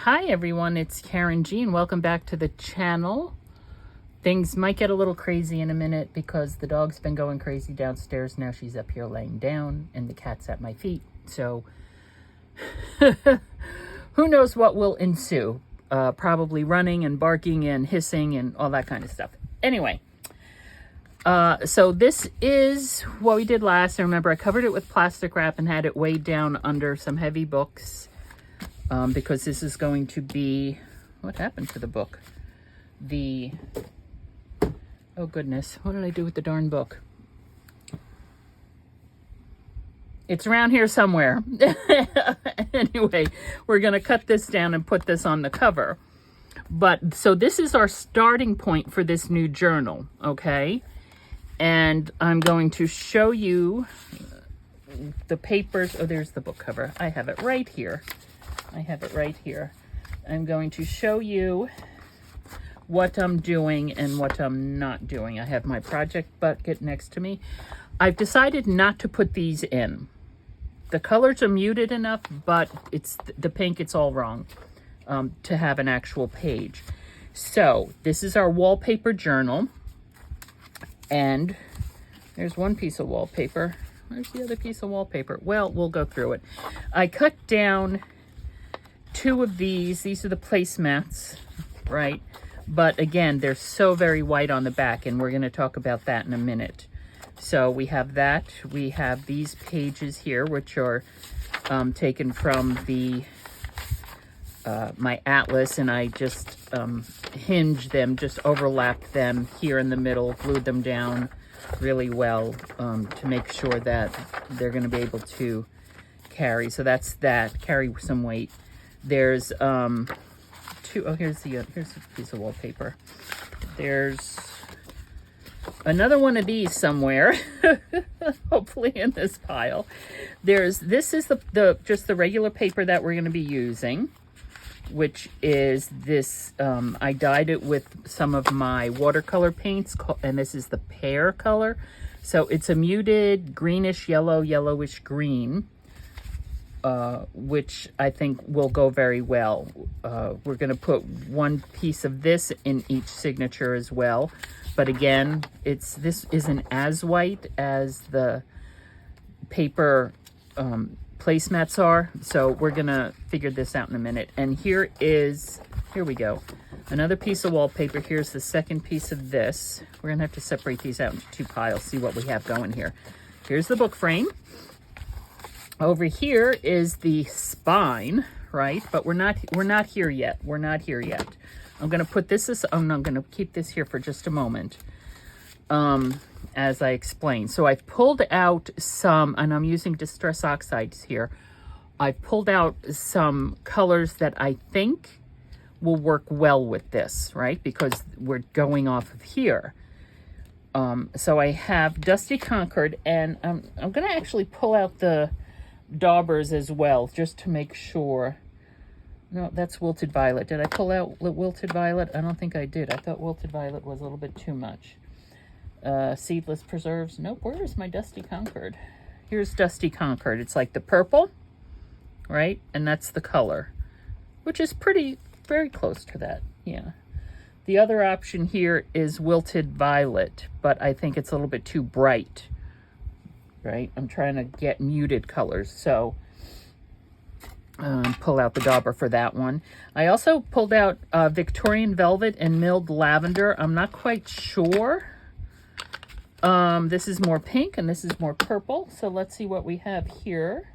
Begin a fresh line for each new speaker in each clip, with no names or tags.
Hi everyone, it's Karynjean. Welcome back to the channel. Things might get a little crazy in a minute because the dog's been going crazy downstairs. Now she's up here laying down and the cat's at my feet. So who knows what will ensue. Probably running and barking and hissing and all that kind of stuff. Anyway, so this is what we did last. I remember I covered it with plastic wrap and had it weighed down under some heavy books. Because this is going to be, what happened to the book? Oh goodness, what did I do with the darn book? It's around here somewhere. Anyway, we're going to cut this down and put this on the cover. But, so this is our starting point for this new journal, okay? And I'm going to show you the papers. Oh, there's the book cover. I have it right here. I'm going to show you what I'm doing and what I'm not doing. I have my project bucket next to me. I've decided not to put these in. The colors are muted enough, but it's the pink, it's all wrong to have an actual page. So this is our wallpaper journal. And there's one piece of wallpaper. Where's the other piece of wallpaper? Well, we'll go through it. I cut down two of these. These are the placemats, right? But again, they're so very white on the back, and we're going to talk about that in a minute. So we have that. We have these pages here, which are taken from the my atlas, and I just hinged them, just overlapped them here in the middle, glued them down really well to make sure that they're going to be able to carry. So that's that, carry some weight. There's two, oh, here's a piece of wallpaper. There's another one of these somewhere, hopefully in this pile. This is just the regular paper that we're going to be using, which is this, I dyed it with some of my watercolor paints, and this is the pear color. So it's a muted greenish yellow, yellowish green. Which I think will go very well. We're going to put one piece of this in each signature as well. But again, this isn't as white as the paper placemats are. So we're going to figure this out in a minute. And here we go. Another piece of wallpaper. Here's the second piece of this. We're going to have to separate these out into two piles, see what we have going here. Here's the book frame. Over here is the spine, right? But we're not here yet. I'm going to put this I'm going to keep this here for just a moment. As I explained. So I've pulled out some, and I'm using Distress Oxides here. I've pulled out some colors that I think will work well with this, right? Because we're going off of here. So I have Dusty Concord, and I'm going to actually pull out the daubers as well, just to make sure. No, that's Wilted Violet. Did I pull out Wilted Violet? I don't think I did. I thought Wilted Violet was a little bit too much. Seedless Preserves. Nope. Where is my Dusty Concord? Here's Dusty Concord. It's like the purple, right? And that's the color, which is very close to that. Yeah. The other option here is Wilted Violet, but I think it's a little bit too bright. Right? I'm trying to get muted colors, so pull out the dauber for that one. I also pulled out Victorian Velvet and Milled Lavender. I'm not quite sure. This is more pink and this is more purple, so let's see what we have here.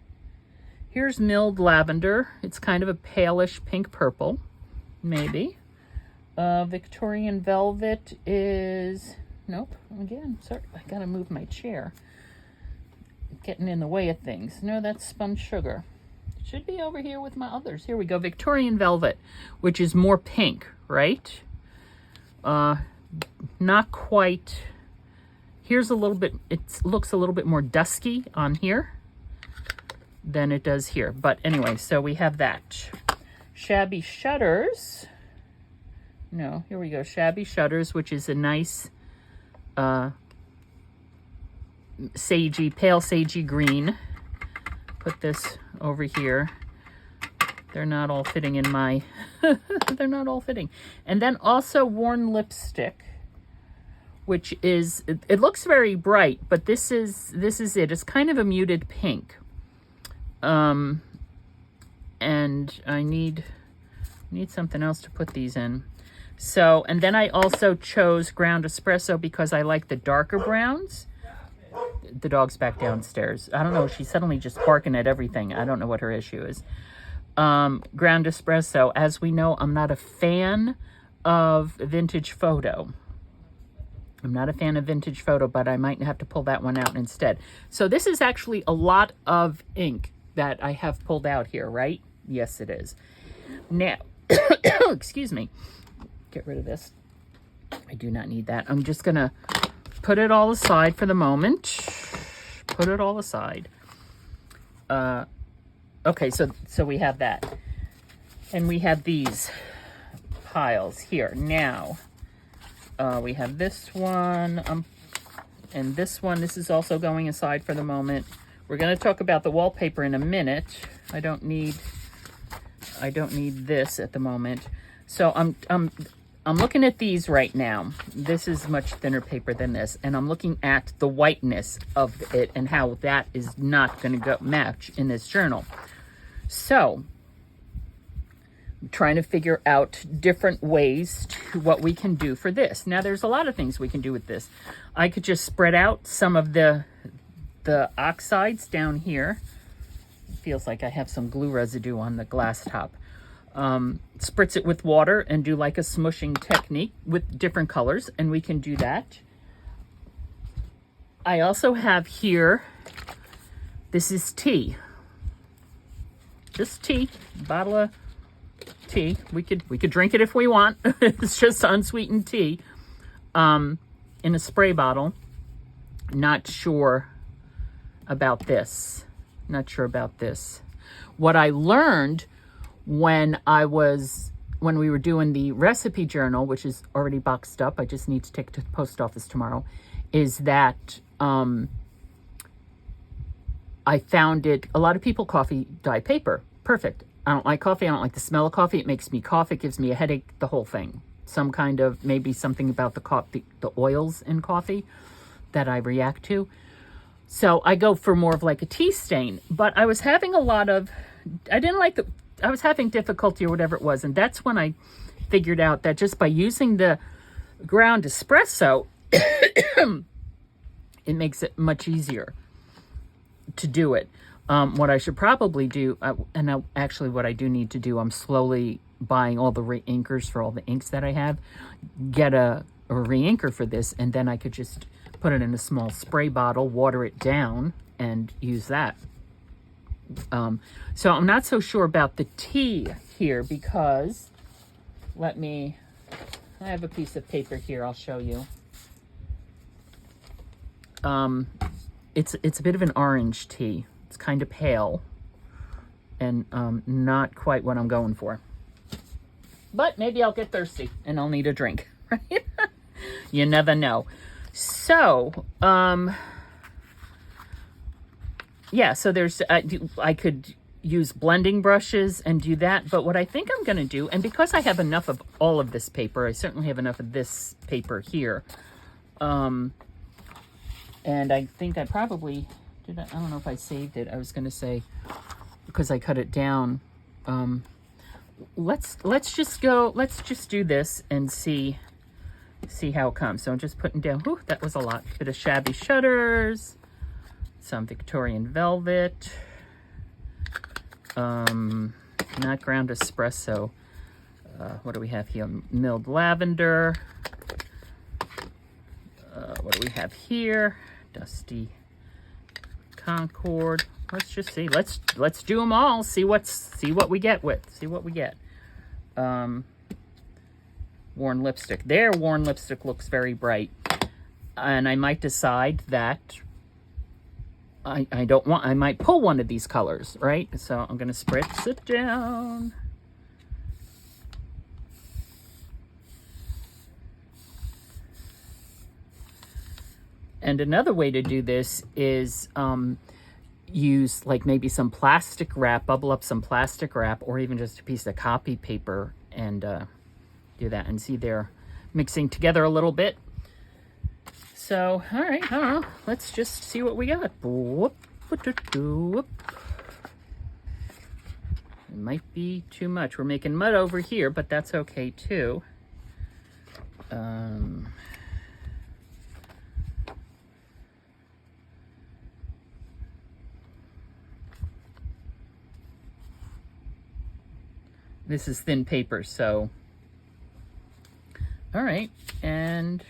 Here's Milled Lavender. It's kind of a palish pink purple, maybe. Victorian Velvet is, nope, again, sorry, I gotta move my chair. Getting in the way of things. No, that's Spun Sugar. It should be over here with my others. Here we go. Victorian Velvet, which is more pink, right? Not quite. Here's a little bit, it looks a little bit more dusky on here than it does here. But anyway, so we have that. Shabby Shutters. No, here we go. Shabby Shutters, which is a nice pale sagey green. Put this over here. They're not all fitting in my, they're not all fitting. And then also worn lipstick, which is, it looks very bright, but this is it. It's kind of a muted pink. And I need something else to put these in. So, and then I also chose ground espresso because I like the darker browns. The dog's back downstairs. I don't know, she's suddenly just barking at everything. I don't know what her issue is. Ground espresso. As we know, I'm not a fan of vintage photo. But I might have to pull that one out instead. So this is actually a lot of ink that I have pulled out here, right? Yes, it is. Now, excuse me. Get rid of this. I do not need that. I'm just going to put it all aside for the moment. Put it all aside. Okay, so we have that. And we have these piles here. Now, we have this one, and this one. This is also going aside for the moment. We're going to talk about the wallpaper in a minute. I don't need this at the moment. So I'm looking at these right now. This is much thinner paper than this, and I'm looking at the whiteness of it and how that is not going to match in this journal. So I'm trying to figure out different ways to what we can do for this. Now, there's a lot of things we can do with this. I could just spread out some of the oxides down here. It feels like I have some glue residue on the glass top. Spritz it with water and do like a smushing technique with different colors, and we can do that. I also have here, this is tea. Just tea, bottle of tea. We could drink it if we want. It's just unsweetened tea in a spray bottle. Not sure about this. What I learned when we were doing the recipe journal, which is already boxed up, I just need to take it to the post office tomorrow, is that I found it, a lot of people coffee dye paper. Perfect. I don't like coffee. I don't like the smell of coffee. It makes me cough. It gives me a headache, the whole thing. Some kind of, maybe something about the oils in coffee that I react to. So I go for more of like a tea stain. But I was having I was having difficulty or whatever it was. And that's when I figured out that just by using the ground espresso, it makes it much easier to do it. What I should probably do, actually what I do need to do, I'm slowly buying all the re-inkers for all the inks that I have, get a re-inker for this, and then I could just put it in a small spray bottle, water it down, and use that. So I'm not so sure about the tea here because, I have a piece of paper here, I'll show you. It's a bit of an orange tea. It's kind of pale and not quite what I'm going for. But maybe I'll get thirsty and I'll need a drink, right? You never know. So, yeah, so there's, I could use blending brushes and do that. But what I think I'm going to do, and because I have enough of all of this paper, I certainly have enough of this paper here. And I think I probably... I don't know if I saved it. I was going to say, because I cut it down. Let's just do this and see how it comes. So I'm just putting down, whew, that was a lot. Bit of shabby shutters, some Victorian velvet, not ground espresso. What do we have here? Milled lavender. What do we have here? Dusty Concord. Let's just see. Let's do them all. See what we get. Worn lipstick. Their worn lipstick looks very bright, and I might decide that I might pull one of these colors, right? So I'm gonna spritz it down. And another way to do this is use like maybe some plastic wrap, bubble up some plastic wrap, or even just a piece of copy paper and do that. And see, they're mixing together a little bit. So, all right, I don't know. Let's just see what we got. Whoop, whoop. It might be too much. We're making mud over here, but that's okay too. This is thin paper, so all right, and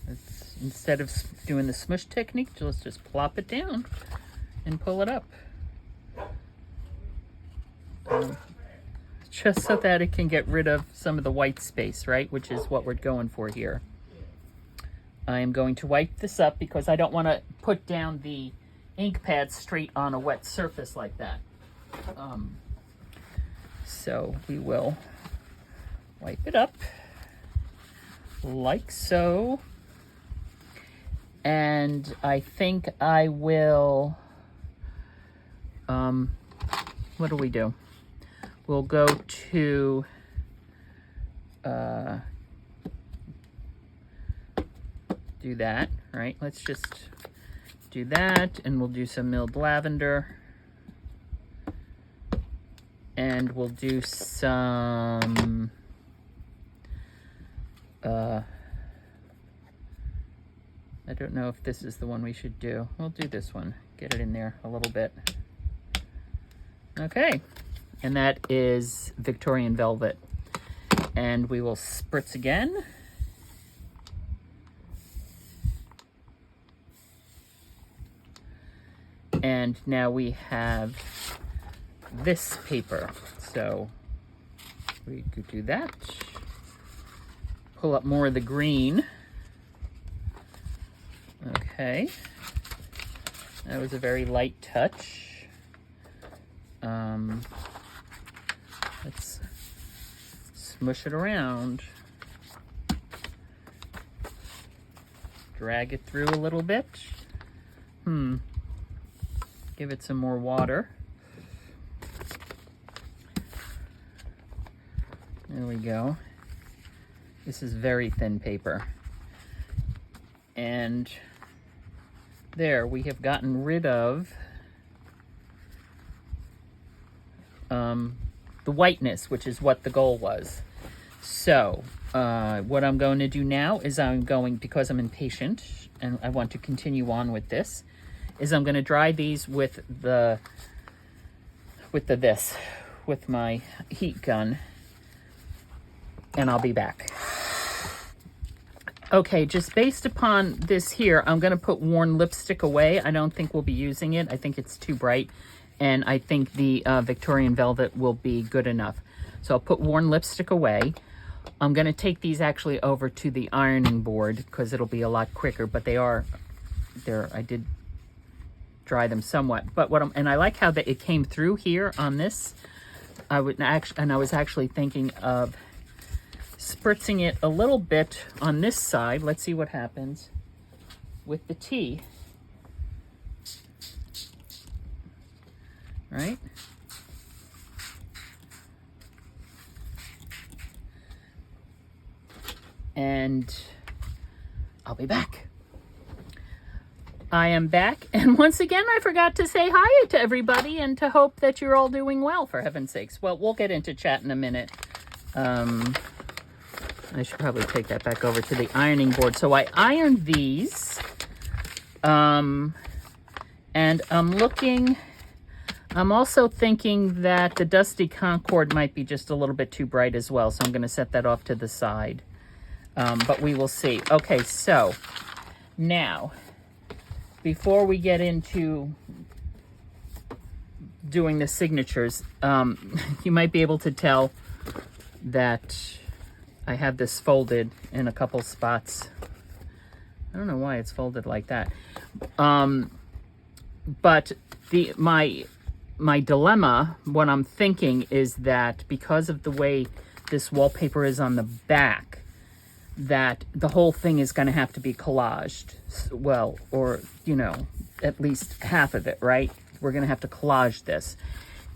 let's, instead of doing the smush technique, let's just plop it down and pull it up. Just so that it can get rid of some of the white space, right? Which is what we're going for here. I am going to wipe this up because I don't want to put down the ink pad straight on a wet surface like that. So we will wipe it up like so. And I think I will, what do we do? We'll go to, do that, right? Let's just do that, and we'll do some milled lavender. And we'll do some, I don't know if this is the one we should do. We'll do this one. Get it in there a little bit. Okay. And that is Victorian Velvet. And we will spritz again. And now we have this paper. So we could do that. Pull up more of the green. Okay. That was a very light touch. Let's smush it around. Drag it through a little bit. Give it some more water. There we go. This is very thin paper. And there, we have gotten rid of the whiteness, which is what the goal was. So what I'm going to do now is I'm going, because I'm impatient and I want to continue on with this, is I'm going to dry these with my heat gun, and I'll be back. Okay, just based upon this here, I'm going to put worn lipstick away. I don't think we'll be using it. I think it's too bright, and I think the Victorian Velvet will be good enough. So I'll put worn lipstick away. I'm going to take these actually over to the ironing board because it'll be a lot quicker, but I did dry them somewhat. But and I like how it came through here on this. I was actually thinking of spritzing it a little bit on this side. Let's see what happens with the tea. Right? And I'll be back. I am back, and once again, I forgot to say hi to everybody and to hope that you're all doing well, for heaven's sakes. Well, we'll get into chat in a minute. I should probably take that back over to the ironing board. So I ironed these, and I'm also thinking that the Dusty Concord might be just a little bit too bright as well, so I'm going to set that off to the side. But we will see. Okay, so now, before we get into doing the signatures, you might be able to tell that I have this folded in a couple spots. I don't know why it's folded like that. But my dilemma, what I'm thinking is that because of the way this wallpaper is on the back, that the whole thing is going to have to be collaged. Well, or, you know, at least half of it, right? We're going to have to collage this.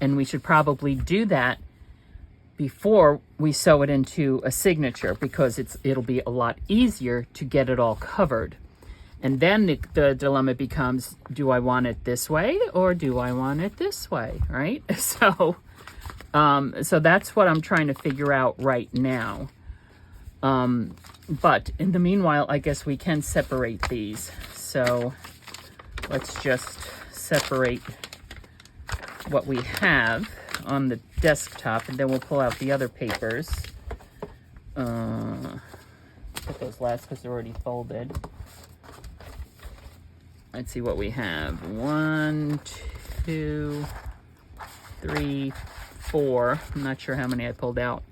And we should probably do that before we sew it into a signature, because it'll be a lot easier to get it all covered. And then the dilemma becomes, do I want it this way or do I want it this way, right? So that's what I'm trying to figure out right now. But in the meanwhile, I guess we can separate these. So let's just separate what we have on the desktop, and then we'll pull out the other papers. Put those last because they're already folded. Let's see what we have. 1, 2, 3, 4. I'm not sure how many I pulled out.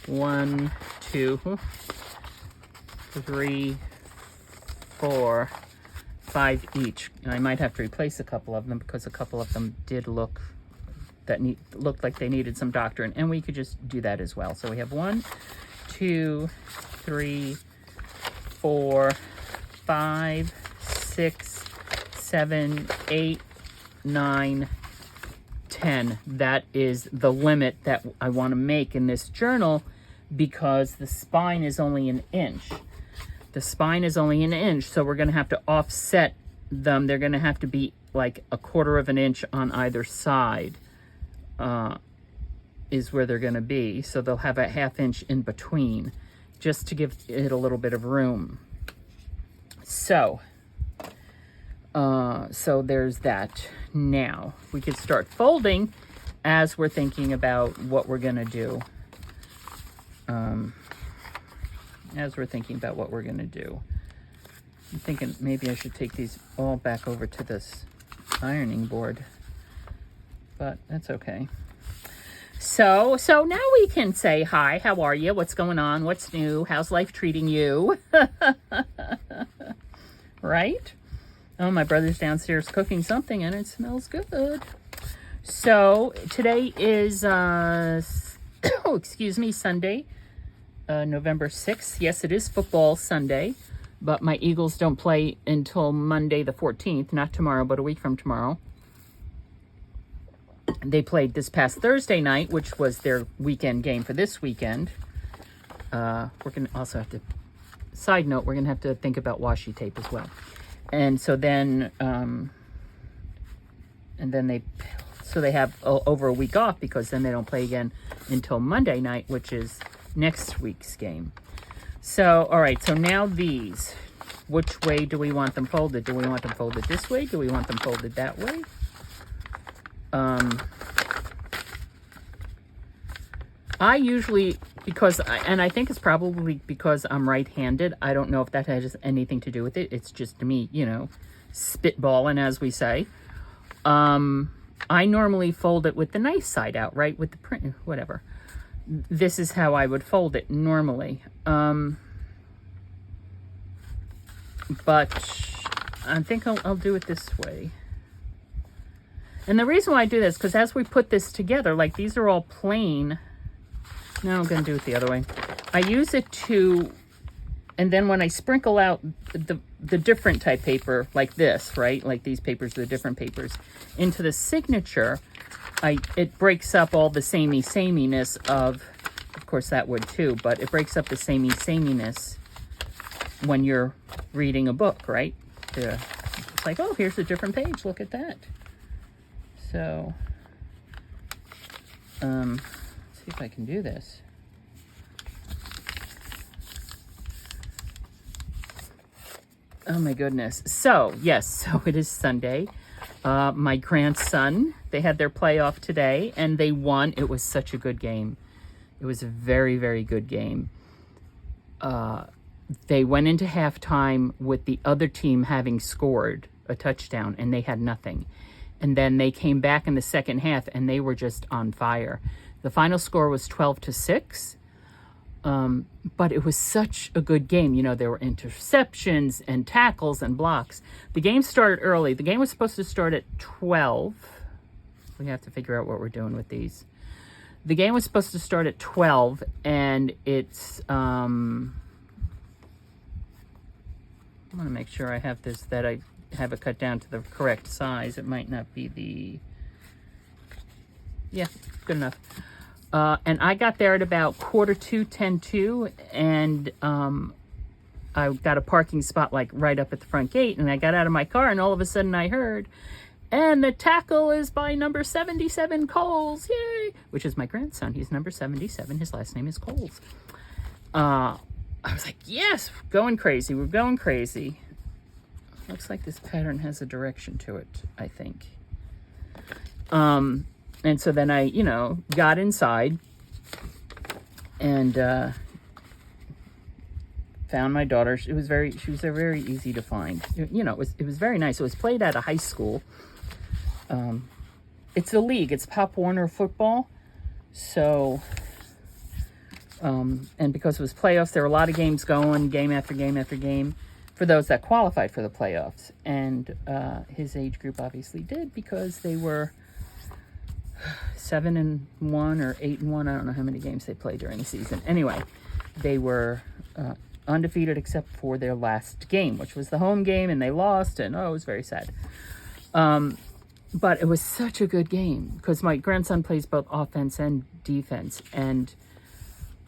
1, 2, 3, 4, 5 each. And I might have to replace a couple of them because a couple of them did looked like they needed some doctoring, and we could just do that as well. So we have 1, 2, 3, 4, 5, 6, 7, 8, 9, 10. That is the limit that I want to make in this journal, because the spine is only an inch. The spine is only an inch, so we're going to have to offset them. They're going to have to be like 1/4 of an inch on either side, is where they're going to be. So they'll have a 1/2 inch in between, just to give it a little bit of room. So there's that. Now we could start folding as we're thinking about what we're going to do. I'm thinking maybe I should take these all back over to this ironing board, but that's okay. So now we can say hi. How are you? What's going on? What's new? How's life treating you? Right? Oh, my brother's downstairs cooking something, and it smells good. So today is, excuse me, Sunday, November 6th. Yes, it is football Sunday, but my Eagles don't play until Monday the 14th, not tomorrow, but a week from tomorrow. They played this past Thursday night, which was their weekend game for this weekend. We're going to also have to, side note, we're going to have to think about washi tape as well. And so then, they have over a week off, because then they don't play again until Monday night, which is next week's game. So, all right, so now these, which way do we want them folded? Do we want them folded this way? Do we want them folded that way? I usually, I think it's probably because I'm right-handed. I don't know if that has anything to do with it. It's just me, spitballing, as we say. I normally fold it with the nice side out, right? With the print, whatever. This is how I would fold it normally. But I think I'll do it this way. And the reason why I do this, because as we put this together, like these are all plain. Now I'm going to do it the other way. I use it to, and then when I sprinkle out the different type paper, like this, right? Like these papers, the different papers, into the signature, it breaks up all the sameness of course that would too, but it breaks up the sameness when you're reading a book, right? It's like, oh, here's a different page. Look at that. So, let's see if I can do this. Oh my goodness. So, yes, so it is Sunday. My grandson, they had their playoff today and they won. It was such a good game. It was a very, very good game. They went into halftime with the other team having scored a touchdown and they had nothing. And then they came back in the second half and they were just on fire. The final score was 12-6. But it was such a good game. You know, there were interceptions and tackles and blocks. The game started early. The game was supposed to start at 12. We have to figure out what we're doing with these. The game was supposed to start at 12, and it's I want to make sure I have this, that I have it cut down to the correct size. It might not be the, yeah, good enough. And I got there at about 1:45, 10:02, and I got a parking spot like right up at the front gate, and I got out of my car, and all of a sudden I heard, and the tackle is by number 77, Coles, yay! Which is my grandson. He's number 77. His last name is Coles. I was like, yes, going crazy. We're going crazy. Looks like this pattern has a direction to it, I think. And so then I, you know, got inside and found my daughter. She was very easy to find. You know, it was very nice. It was played at a high school. It's a league. It's Pop Warner football. So, and because it was playoffs, there were a lot of games going, game after game after game, for those that qualified for the playoffs. And his age group obviously did, because they were 7-1 or 8-1. I don't know how many games they played during the season. Anyway, they were undefeated except for their last game, which was the home game, and they lost, and it was very sad. But it was such a good game, because my grandson plays both offense and defense, and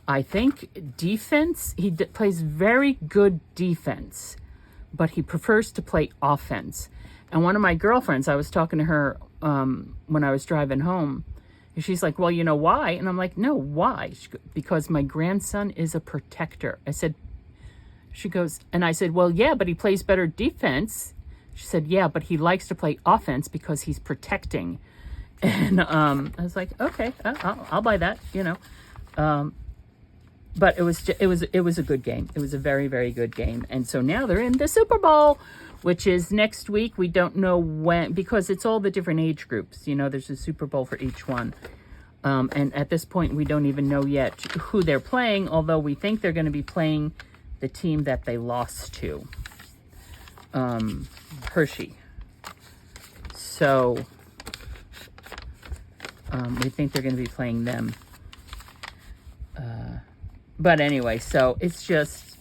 I think defense, he plays very good defense, but he prefers to play offense. And one of my girlfriends, I was talking to her when I was driving home, and she's like, well, you know why? And I'm like, no, why? Because my grandson is a protector. She goes, and I said, well, yeah, but he plays better defense. She said, yeah, but he likes to play offense because he's protecting. And I was like, okay, I'll buy that, you know. But it was a good game. It was a very, very good game. And so now they're in the Super Bowl, which is next week. We don't know when, because it's all the different age groups. You know, there's a Super Bowl for each one. And at this point, we don't even know yet who they're playing, although we think they're going to be playing the team that they lost to, Hershey. So we think they're going to be playing them. But anyway, so it's just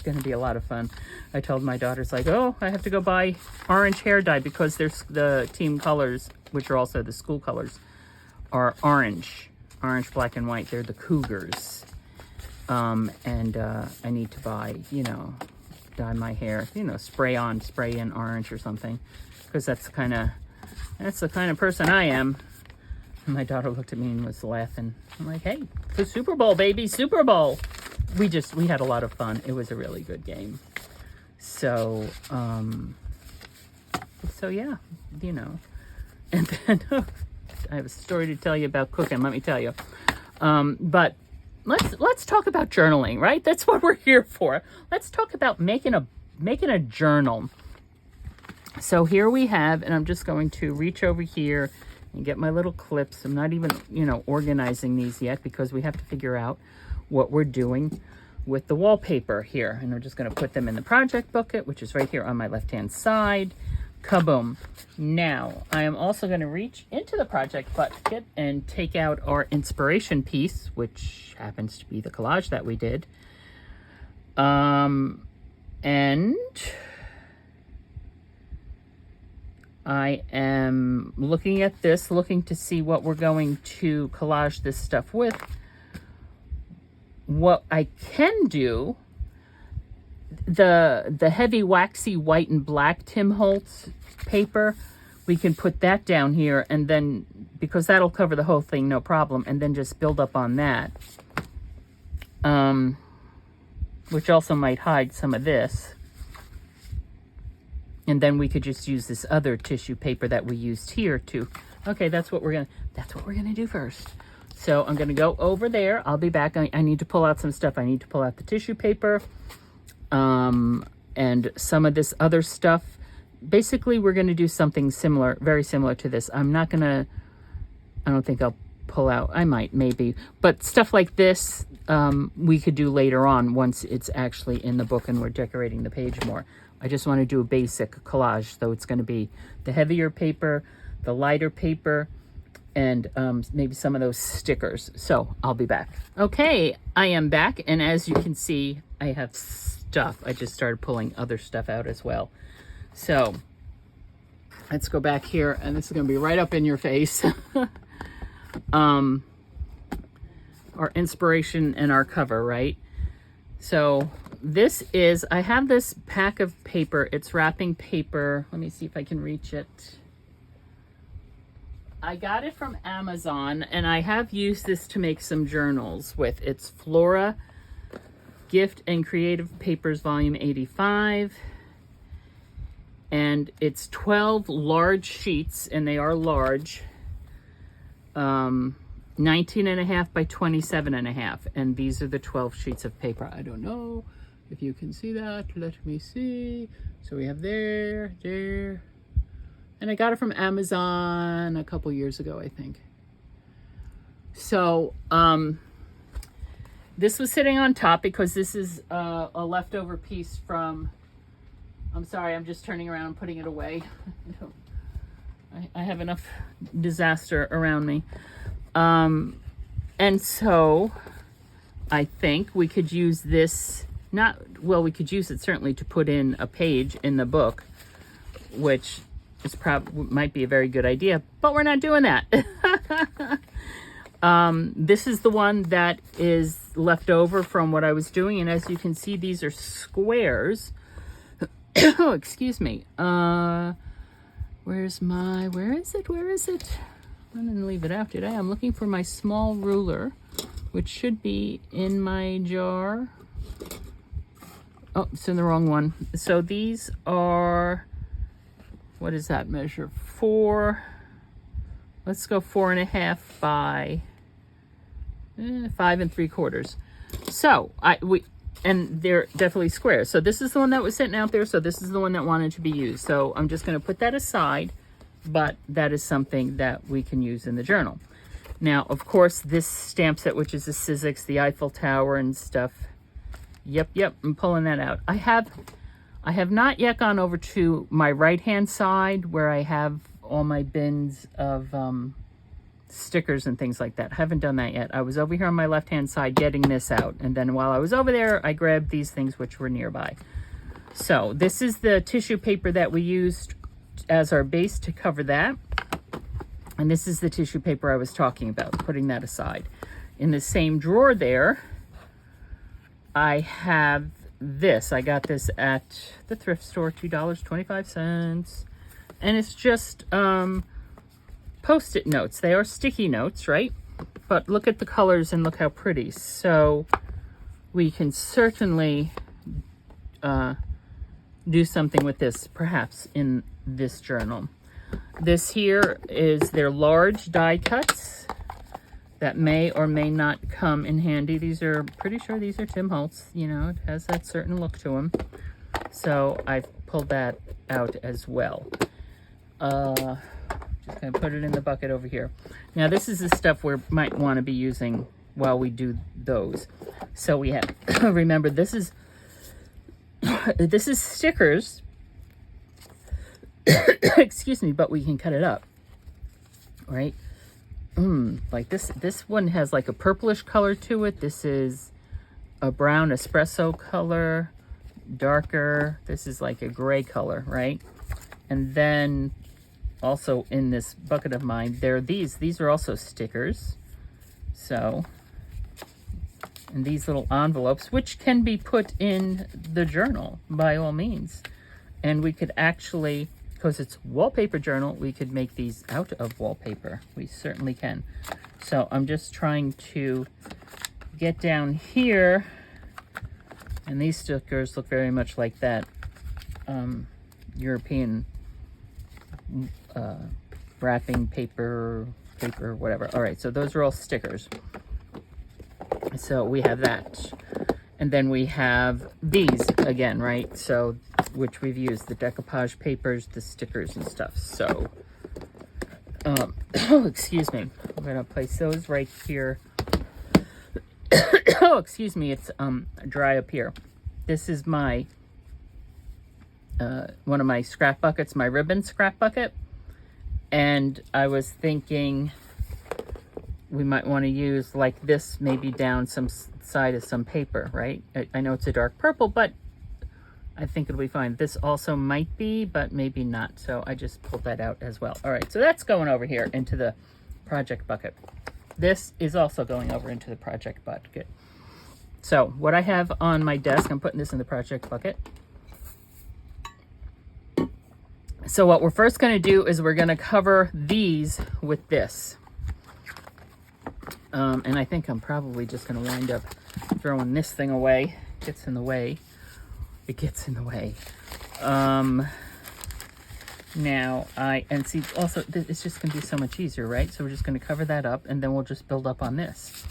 going to be a lot of fun. I told my daughters, like, oh, I have to go buy orange hair dye, because there's the team colors, which are also the school colors, are orange, black, and white. They're the Cougars. And I need to buy, you know, dye my hair, you know, spray in orange or something, because that's the kind of person I am. And my daughter looked at me and was laughing. I'm like, hey, the Super Bowl, baby, Super Bowl. We had a lot of fun. It was a really good game. So yeah, you know. And then I have a story to tell you about cooking, let me tell you. But let's talk about journaling, right? That's what we're here for. Let's talk about making a journal. So here we have, and I'm just going to reach over here and get my little clips. I'm not even, you know, organizing these yet, because we have to figure out what we're doing with the wallpaper here. And I'm just going to put them in the project bucket, which is right here on my left-hand side. Kaboom. Now, I am also going to reach into the project bucket and take out our inspiration piece, which happens to be the collage that we did. And I am looking at this, looking to see what we're going to collage this stuff with. What I can do, the heavy waxy white and black Tim Holtz paper, we can put that down here, and then, because that'll cover the whole thing, no problem, and then just build up on that. Which also might hide some of this. And then we could just use this other tissue paper that we used here to, okay, that's what we're gonna do first. So I'm gonna go over there. I'll be back. I need to pull out some stuff. I need to pull out the tissue paper, and some of this other stuff. Basically, we're gonna do something similar, very similar to this. I don't think I'll pull out, I might, maybe, but stuff like this, we could do later on once it's actually in the book and we're decorating the page more. I just want to do a basic collage, so it's going to be the heavier paper, the lighter paper, and maybe some of those stickers. So I'll be back. Okay, I am back, and as you can see, I have stuff. I just started pulling other stuff out as well. So let's go back here, and this is going to be right up in your face. Our inspiration and our cover, right? So this is, I have this pack of paper. It's wrapping paper. Let me see if I can reach it. I got it from Amazon, and I have used this to make some journals with. It's Flora Gift and Creative Papers Volume 85. And it's 12 large sheets, and they are large. 19.5 by 27.5. And these are the 12 sheets of paper. I don't know if you can see that. Let me see. So we have there. And I got it from Amazon a couple years ago, I think. So, this was sitting on top because this is a leftover piece from, I'm sorry, I'm just turning around and putting it away. I have enough disaster around me. And so I think we could use this, we could use it certainly to put in a page in the book, which is might be a very good idea, but we're not doing that. This is the one that is left over from what I was doing, and as you can see, these are squares. Oh, excuse me. Where is it? I didn't leave it out, did I? I'm looking for my small ruler, which should be in my jar. Oh, it's in the wrong one. So these are, what does that measure? Let's go 4.5 by 5 3/4. So and they're definitely square. So this is the one that was sitting out there. So this is the one that wanted to be used. So I'm just going to put that aside, but that is something that we can use in the journal. Now, of course, this stamp set, which is the Sizzix, the Eiffel Tower and stuff. Yep, I'm pulling that out. I have not yet gone over to my right-hand side where I have all my bins of stickers and things like that. I haven't done that yet. I was over here on my left-hand side getting this out. And then while I was over there, I grabbed these things which were nearby. So this is the tissue paper that we used as our base to cover that. And this is the tissue paper I was talking about, putting that aside. In the same drawer there, I have this. I got this at the thrift store, $2.25. And it's just Post-it notes. They are sticky notes, right? But look at the colors and look how pretty. So we can certainly do something with this, perhaps in this journal. This here is their large die cuts that may or may not come in handy. These are, pretty sure these are Tim Holtz. You know, it has that certain look to them. So I've pulled that out as well. Just gonna put it in the bucket over here. Now this is the stuff we might want to be using while we do those. So we have, remember this is stickers. Excuse me, but we can cut it up, right? Like this one has like a purplish color to it. This is a brown espresso color, darker. This is like a gray color, right? And then also in this bucket of mine, there are these are also stickers. So, and these little envelopes, which can be put in the journal by all means. And we could actually, because it's wallpaper journal, we could make these out of wallpaper. We certainly can. So I'm just trying to get down here, and these stickers look very much like that European wrapping paper, whatever. All right, so those are all stickers. So we have that. And then we have these again, right? So, which we've used, the decoupage papers, the stickers and stuff. So, oh, excuse me. I'm gonna place those right here. Oh, excuse me, it's dry up here. This is my, one of my scrap buckets, my ribbon scrap bucket. And I was thinking we might want to use like this, maybe down some side of some paper, right? I know it's a dark purple, but I think it'll be fine. This also might be, but maybe not. So I just pulled that out as well. All right, so that's going over here into the project bucket. This is also going over into the project bucket. So what I have on my desk, I'm putting this in the project bucket. So what we're first going to do is we're going to cover these with this. And I think I'm probably just going to wind up throwing this thing away. It gets in the way. It gets in the way. Now, and see, also, it's just going to be so much easier, right? So we're just going to cover that up, and then we'll just build up on this.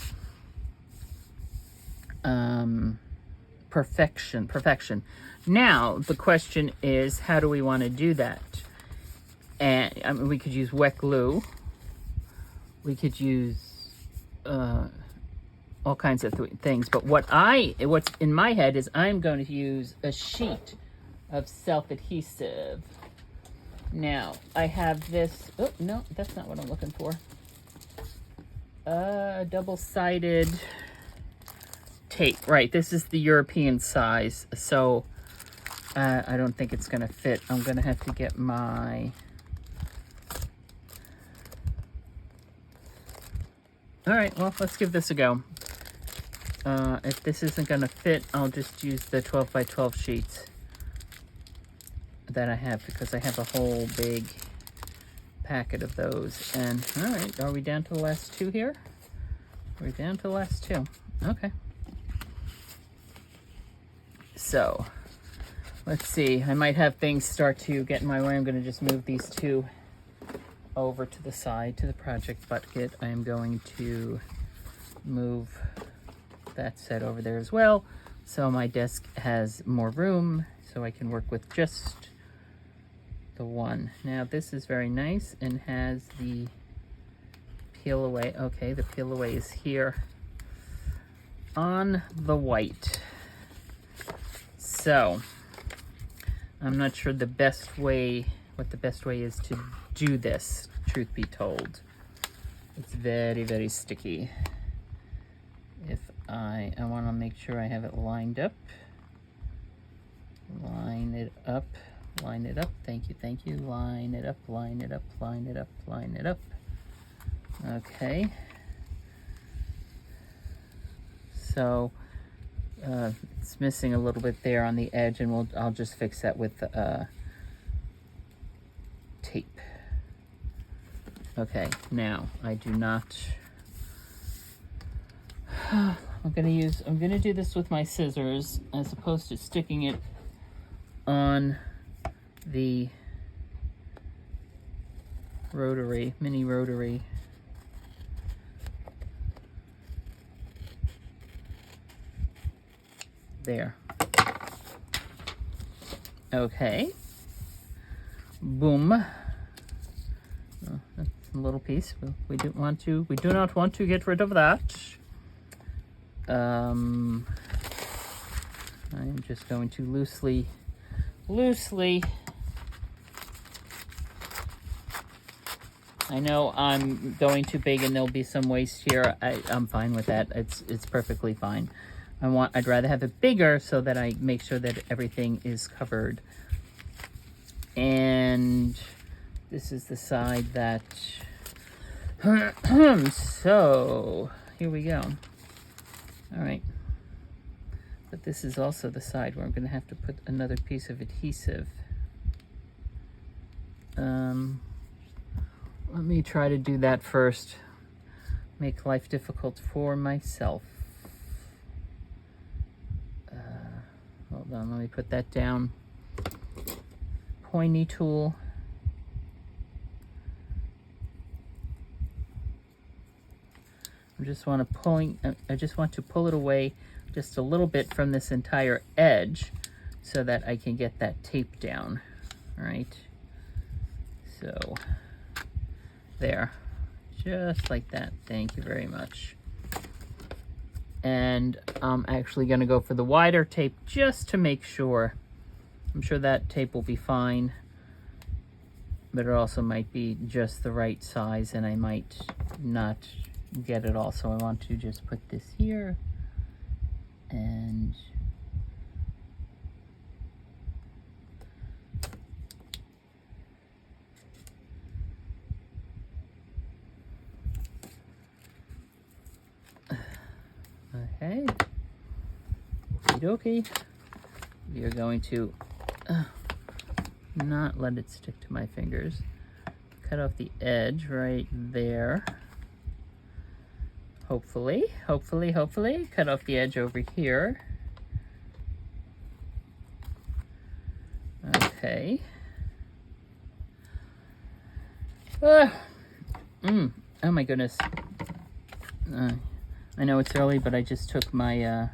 Perfection. Now, the question is, how do we want to do that? And I mean, we could use wet glue. We could use all kinds of things. But what's in my head is I'm going to use a sheet of self-adhesive. Now, I have this, oh, no, that's not what I'm looking for. Double-sided tape. Right, this is the European size, so I don't think it's going to fit. I'm going to have to get my... All right, well, let's give this a go. If this isn't going to fit, I'll just use the 12 by 12 sheets that I have, because I have a whole big packet of those. And all right, are we down to the last two here? We're down to the last two. Okay. So let's see. I might have things start to get in my way. I'm going to just move these two over to the side to the project bucket. I am going to move that set over there as well, so my desk has more room, so I can work with just the one. Now this is very nice and has the peel away. Okay, the peel away is here on the white. So I'm not sure what the best way is to do this, truth be told. It's very, very sticky. If I want to make sure I have it lined up. Line it up. Line it up. Thank you. Line it up, line it up, line it up, line it up. Okay. So it's missing a little bit there on the edge, and I'll just fix that with tape. Okay, now I do not. I'm gonna do this with my scissors as opposed to sticking it on the mini rotary. There. Okay. Boom. Oh, that's a little piece. We do not want to get rid of that. I'm just going to loosely. I know I'm going too big and there'll be some waste here. I'm fine with that. It's perfectly fine. I'd rather have it bigger so that I make sure that everything is covered. And this is the side that, so here we go. All right. But this is also the side where I'm going to have to put another piece of adhesive. Let me try to do that first. Make life difficult for myself. Hold on, let me put that down. Pointy tool. I just want to pull it away just a little bit from this entire edge so that I can get that tape down. All right. So there, just like that. Thank you very much. And I'm actually going to go for the wider tape just to make sure. I'm sure that tape will be fine, but it also might be just the right size and I might not get it all. So I want to just put this here and Okay. Okie dokie. We are going to not let it stick to my fingers. Cut off the edge right there. Hopefully. Cut off the edge over here. Okay. Oh my goodness. I know it's early, but I just took my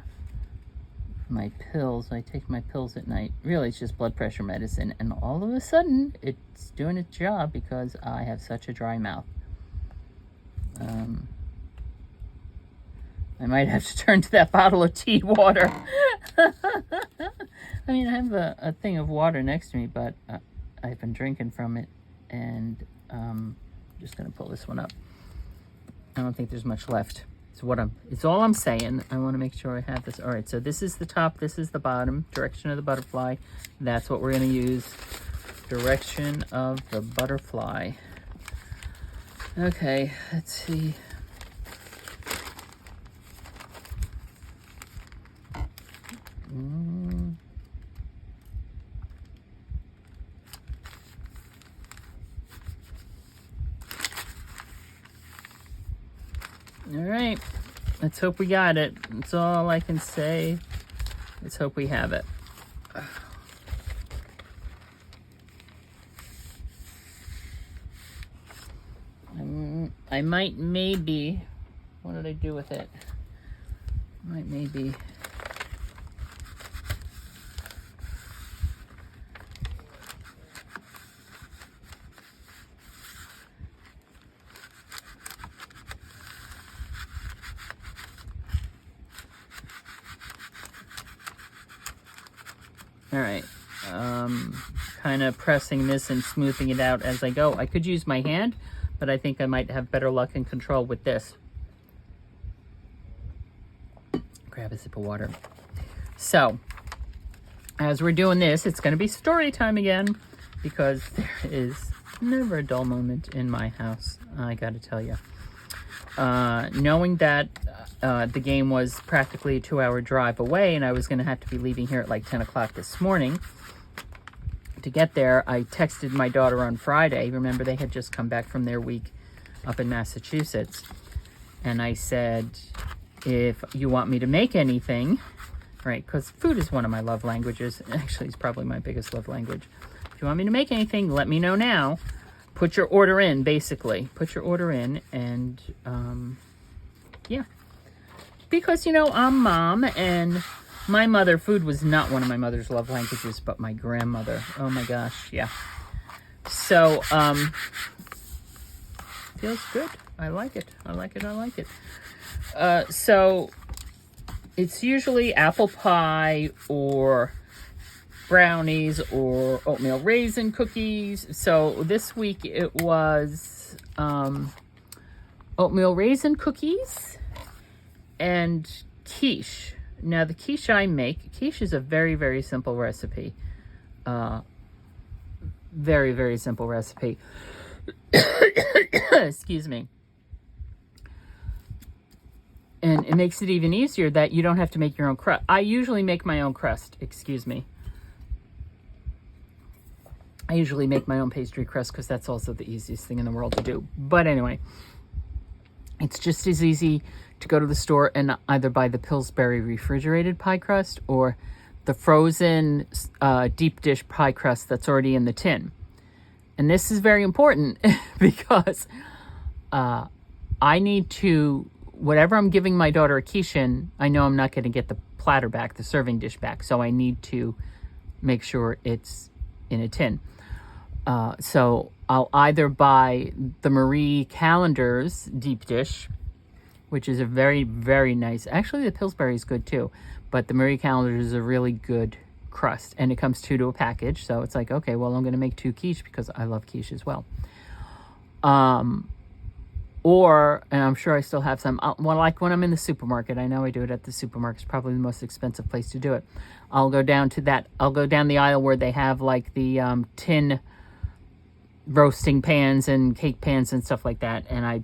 my pills. I take my pills at night. Really, it's just blood pressure medicine, and all of a sudden it's doing its job because I have such a dry mouth. I might have to turn to that bottle of tea water. I mean, I have a thing of water next to me, but I've been drinking from it, and I'm just gonna pull this one up. I don't think there's much left. It's all I'm saying. I want to make sure I have this. All right, so this is the top, this is the bottom, direction of the butterfly. That's what we're gonna use. Direction of the butterfly. Okay, let's see. All right, let's hope we got it. That's all I can say. Let's hope we have it. I might maybe, what did I do with it? Might maybe. All right, kind of pressing this and smoothing it out as I go. I could use my hand, but I think I might have better luck and control with this. Grab a sip of water. So, as we're doing this, it's going to be story time again, because there is never a dull moment in my house, I got to tell you. Knowing that the game was practically a 2-hour drive away, and I was going to have to be leaving here at like 10 o'clock this morning to get there, I texted my daughter on Friday. Remember, they had just come back from their week up in Massachusetts. And I said, if you want me to make anything, right, because food is one of my love languages. Actually, it's probably my biggest love language. If you want me to make anything, let me know now. Put your order in, basically. Put your order in, and yeah. Because, you know, I'm mom, and my mother, food was not one of my mother's love languages, but my grandmother. Oh my gosh, yeah. So, feels good. I like it. I like it. So, it's usually apple pie or brownies or oatmeal raisin cookies. So this week it was oatmeal raisin cookies and quiche. Now the quiche I make, quiche is a very, very simple recipe. Very, very simple recipe. Excuse me. And it makes it even easier that you don't have to make your own crust. I usually make my own crust, excuse me. I usually make my own pastry crust because that's also the easiest thing in the world to do. But anyway, it's just as easy to go to the store and either buy the Pillsbury refrigerated pie crust or the frozen deep dish pie crust that's already in the tin. And this is very important because I need to, whatever I'm giving my daughter a quiche in, I know I'm not going to get the platter back, the serving dish back. So I need to make sure it's in a tin. So I'll either buy the Marie Callender's deep dish, which is a very, very nice, actually the Pillsbury is good too, but the Marie Callender's is a really good crust, and it comes 2 to a package. So it's like, okay, well, I'm going to make 2 quiche because I love quiche as well. Or, and I'm sure I still have some, well, like when I'm in the supermarket, I know I do it at the supermarket. It's probably the most expensive place to do it. I'll go down to that, I'll go down the aisle where they have like the tin roasting pans and cake pans and stuff like that, and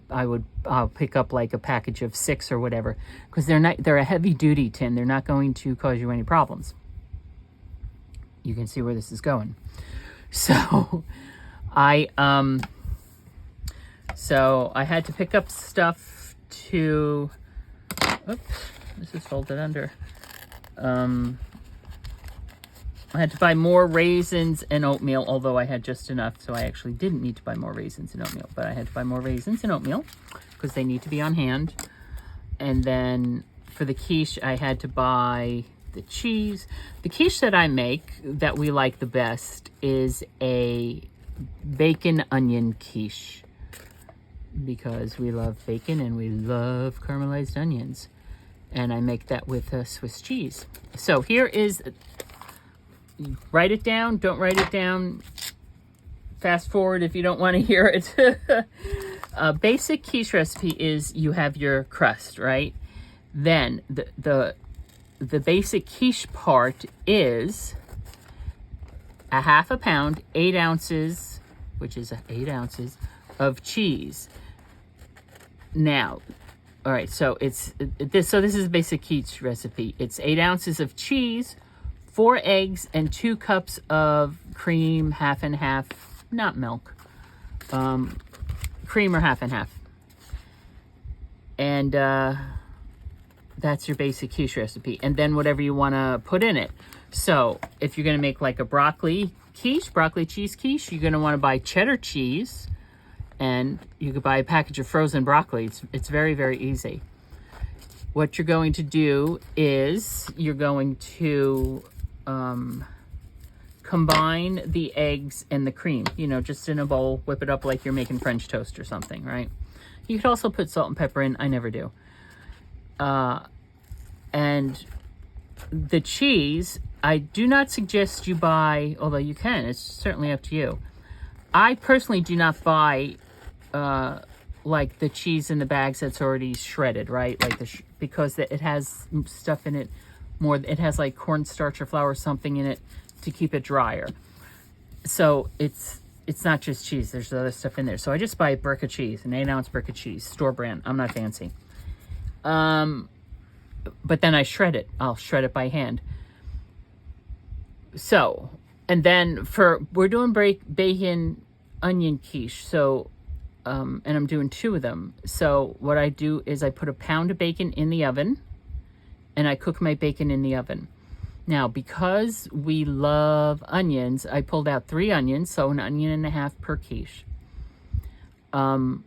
I'll pick up like a package of 6 or whatever, because they're a heavy duty tin. They're not going to cause you any problems. You can see where this is going. So I had to pick up stuff to, oops, this is folded under. I had to buy more raisins and oatmeal, although I had just enough, so I actually didn't need to buy more raisins and oatmeal, but I had to buy more raisins and oatmeal because they need to be on hand. And then for the quiche, I had to buy the cheese. The quiche that I make, that we like the best, is a bacon onion quiche, because we love bacon and we love caramelized onions. And I make that with Swiss cheese. So here is, write it down, don't write it down, fast forward if you don't want to hear it. A basic quiche recipe is you have your crust, right? Then the basic quiche part is a half a pound, 8 ounces, which is 8 ounces of cheese. Now, all right, so this is a basic quiche recipe. It's 8 ounces of cheese, 4 eggs, and 2 cups of cream, half and half, not milk, cream or half and half. And that's your basic quiche recipe. And then whatever you want to put in it. So if you're going to make like a broccoli cheese quiche, you're going to want to buy cheddar cheese. And you could buy a package of frozen broccoli. It's very, very easy. What you're going to do is you're going to combine the eggs and the cream, just in a bowl, whip it up like you're making French toast or something, right? You could also put salt and pepper in. I never do. And the cheese, I do not suggest you buy, although you can, it's certainly up to you. I personally do not buy like the cheese in the bags that's already shredded, right? Like because it has stuff in it more. It has like cornstarch or flour or something in it to keep it drier. So it's not just cheese. There's other stuff in there. So I just buy a brick of cheese, an 8-ounce brick of cheese, store brand. I'm not fancy. But then I shred it. I'll shred it by hand. So, and then we're doing bacon onion quiche. So, and I'm doing 2 of them. So what I do is I put a pound of bacon in the oven, and I cook my bacon in the oven. Now, because we love onions, I pulled out 3 onions, so an onion and a half per quiche. Of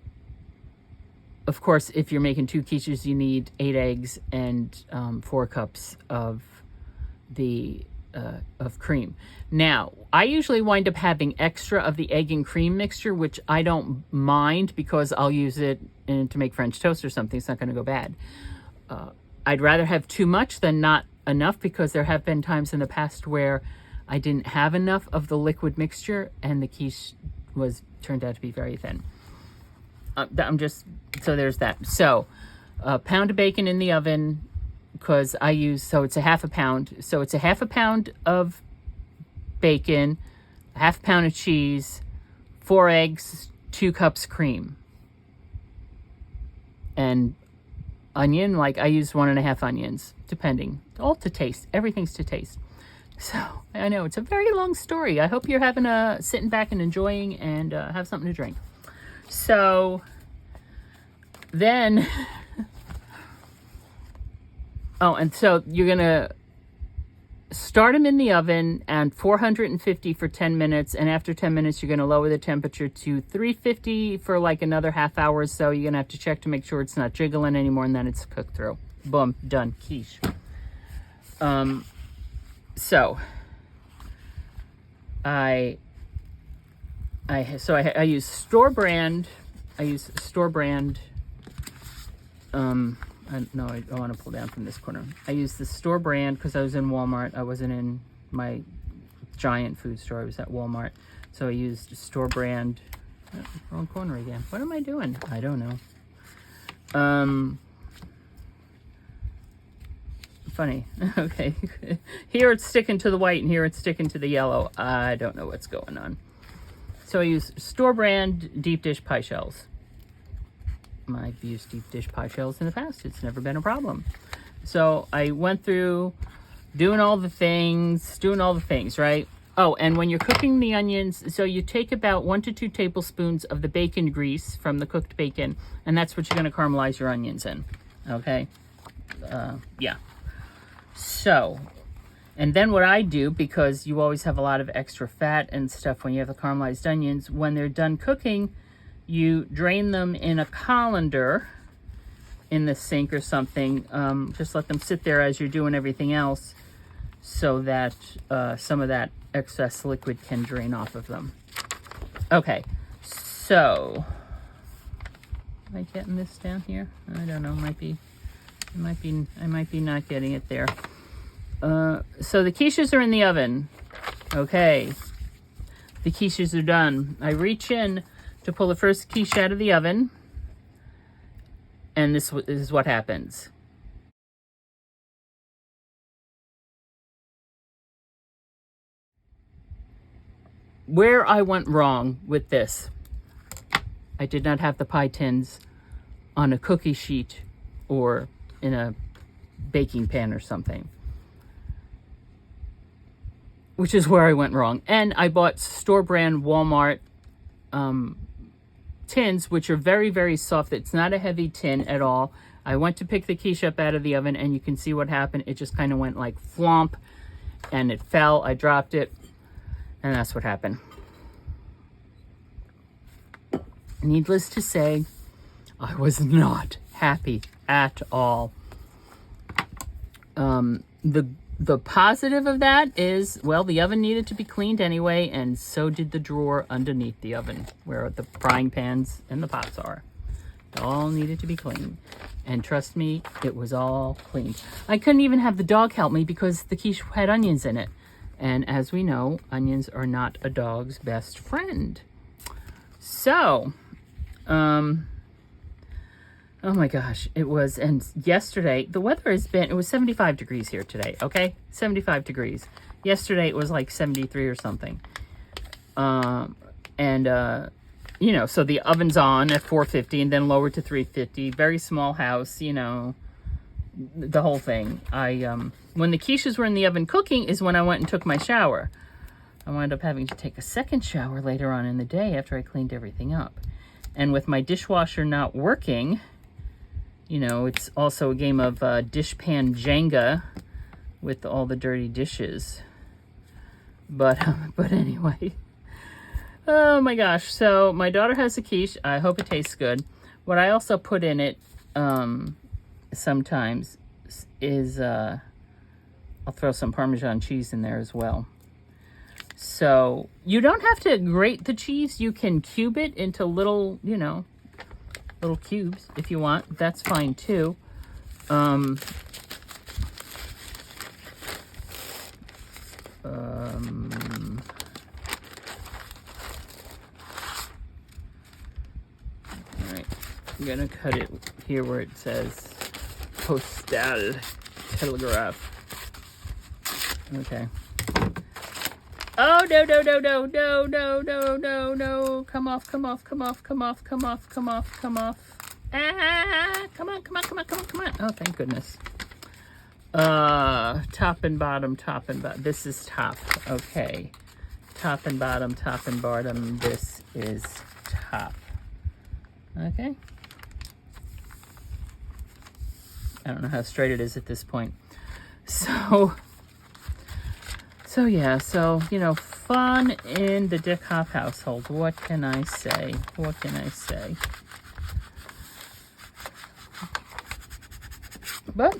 course, if you're making 2 quiches, you need 8 eggs and 4 cups of cream. Now, I usually wind up having extra of the egg and cream mixture, which I don't mind because I'll use it to make French toast or something. It's not going to go bad. I'd rather have too much than not enough, because there have been times in the past where I didn't have enough of the liquid mixture and the quiche turned out to be very thin. So there's that. So a pound of bacon in the oven, because so it's a half a pound. So it's a half a pound of bacon, a half a pound of cheese, 4 eggs, 2 cups cream. And onion, like I use 1.5 onions, depending. All to taste. Everything's to taste. So I know it's a very long story. I hope you're sitting back and enjoying and have something to drink. So then, and so you're going to start them in the oven at 450 for 10 minutes. And after 10 minutes, you're going to lower the temperature to 350 for like another half hour or so. You're going to have to check to make sure it's not jiggling anymore, and then it's cooked through. Boom, done, quiche. So I use store brand. I want to pull down from this corner. I use the store brand because I was in Walmart. I wasn't in my giant food store. I was at Walmart. So I used store brand. Wrong corner again. What am I doing? I don't know. Funny. Okay. Here it's sticking to the white and here it's sticking to the yellow. I don't know what's going on. So I use store brand deep dish pie shells. I've used deep dish pie shells in the past. It's never been a problem. So I went through doing all the things, right? Oh, and when you're cooking the onions, so you take about 1 to 2 tablespoons of the bacon grease from the cooked bacon, and that's what you're going to caramelize your onions in. Okay? Yeah. So, and then what I do, because you always have a lot of extra fat and stuff when you have the caramelized onions, when they're done cooking, you drain them in a colander in the sink or something. Just let them sit there as you're doing everything else so that some of that excess liquid can drain off of them. Okay, so am I getting this down here? I don't know. I might be not getting it there. So the quiches are in the oven. Okay, the quiches are done. I reach in to pull the first quiche out of the oven, and this is what happens. Where I went wrong with this, I did not have the pie tins on a cookie sheet or in a baking pan or something, which is where I went wrong. And I bought store brand Walmart tins, which are very, very soft. It's not a heavy tin at all. I went to pick the quiche up out of the oven, and you can see what happened. It just kind of went like flomp, and it fell. I dropped it, and that's what happened. Needless to say, I was not happy at all. The positive of that is, well, the oven needed to be cleaned anyway, and so did the drawer underneath the oven where the frying pans and the pots are. It all needed to be cleaned. And trust me, it was all cleaned. I couldn't even have the dog help me because the quiche had onions in it. And as we know, onions are not a dog's best friend. So, oh my gosh, it was, and yesterday, the weather has been, it was 75 degrees here today, okay? 75 degrees. Yesterday, it was like 73 or something. You know, so the oven's on at 450 and then lowered to 350. Very small house, you know, the whole thing. When the quiches were in the oven cooking is when I went and took my shower. I wound up having to take a second shower later on in the day after I cleaned everything up. And with my dishwasher not working, you know, it's also a game of dishpan Jenga with all the dirty dishes. But anyway. Oh my gosh. So my daughter has a quiche. I hope it tastes good. What I also put in it sometimes is I'll throw some Parmesan cheese in there as well. So you don't have to grate the cheese. You can cube it into little, you know, little cubes if you want. That's fine too. All right, I'm gonna cut it here where it says Postal Telegraph. Okay. Oh, no, no, no, no, no, no, no, no, no. Come off, come off, come off, come off, come off, come off, come off. Ah, come on, come on, come on, come on, come on. Oh, thank goodness. Top and bottom, top and bottom. This is top. Okay. Top and bottom, top and bottom. This is top. Okay. I don't know how straight it is at this point. So yeah, so, you know, fun in the Dick Hop household. What can I say? What can I say? But,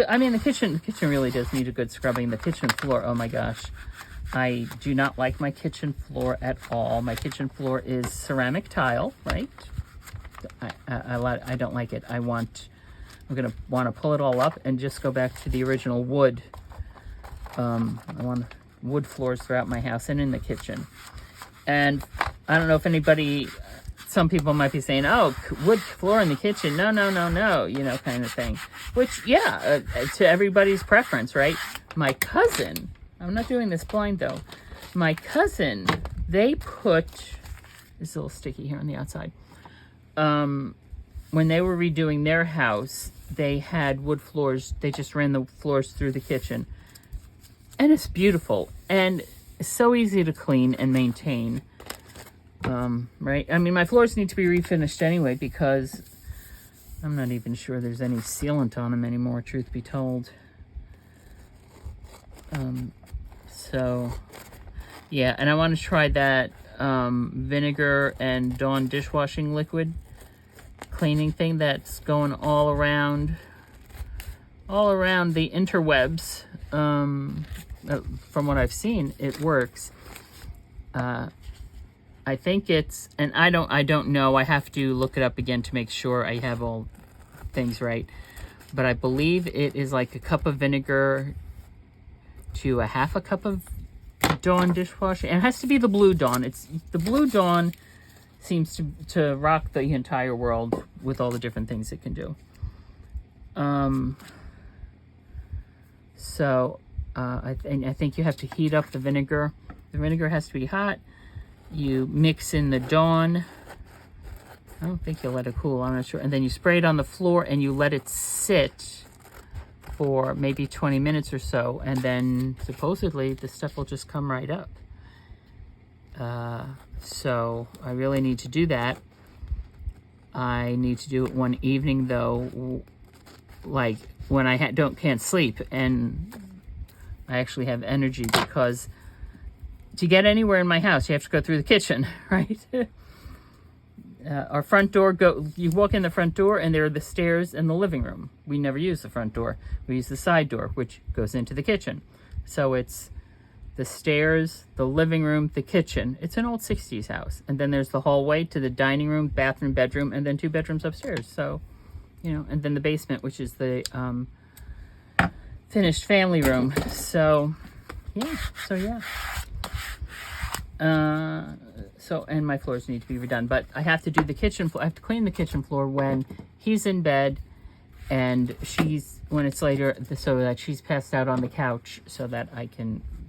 I mean, the kitchen really does need a good scrubbing. The kitchen floor, oh my gosh. I do not like my kitchen floor at all. My kitchen floor is ceramic tile, right? I don't like it. I'm going to want to pull it all up and just go back to the original wood. I want wood floors throughout my house and in the kitchen. And I don't know if anybody, some people might be saying, oh, wood floor in the kitchen. No, no, no, no, you know, kind of thing. Which, yeah, to everybody's preference, right? My cousin, I'm not doing this blind though. My cousin, they put It's a little sticky here on the outside. When they were redoing their house, they had wood floors. They just ran the floors through the kitchen. And it's beautiful. And it's so easy to clean and maintain. Right? I mean, my floors need to be refinished anyway because I'm not even sure there's any sealant on them anymore, truth be told. So, yeah. And I want to try that vinegar and Dawn dishwashing liquid cleaning thing that's going all around the interwebs. From what I've seen, it works. I think it's, and I don't know. I have to look it up again to make sure I have all things right. But I believe it is like a cup of vinegar to a half a cup of Dawn dishwashing. And it has to be the Blue Dawn. It's the Blue Dawn seems to rock the entire world with all the different things it can do. I think you have to heat up the vinegar. The vinegar has to be hot. You mix in the Dawn. I don't think you'll let it cool, I'm not sure. And then you spray it on the floor and you let it sit for maybe 20 minutes or so. And then supposedly the stuff will just come right up. So I really need to do that. I need to do it one evening though, like when I can't sleep and I actually have energy, because to get anywhere in my house, you have to go through the kitchen, right? Our front door, you walk in the front door and there are the stairs and the living room. We never use the front door. We use the side door, which goes into the kitchen. So it's the stairs, the living room, the kitchen. It's an old 60s house. And then there's the hallway to the dining room, bathroom, bedroom, and then 2 bedrooms upstairs. So, you know, and then the basement, which is the finished family room. So, yeah. And my floors need to be redone, but I have to do the kitchen floor. I have to clean the kitchen floor when he's in bed and when it's later, so that she's passed out on the couch, so that I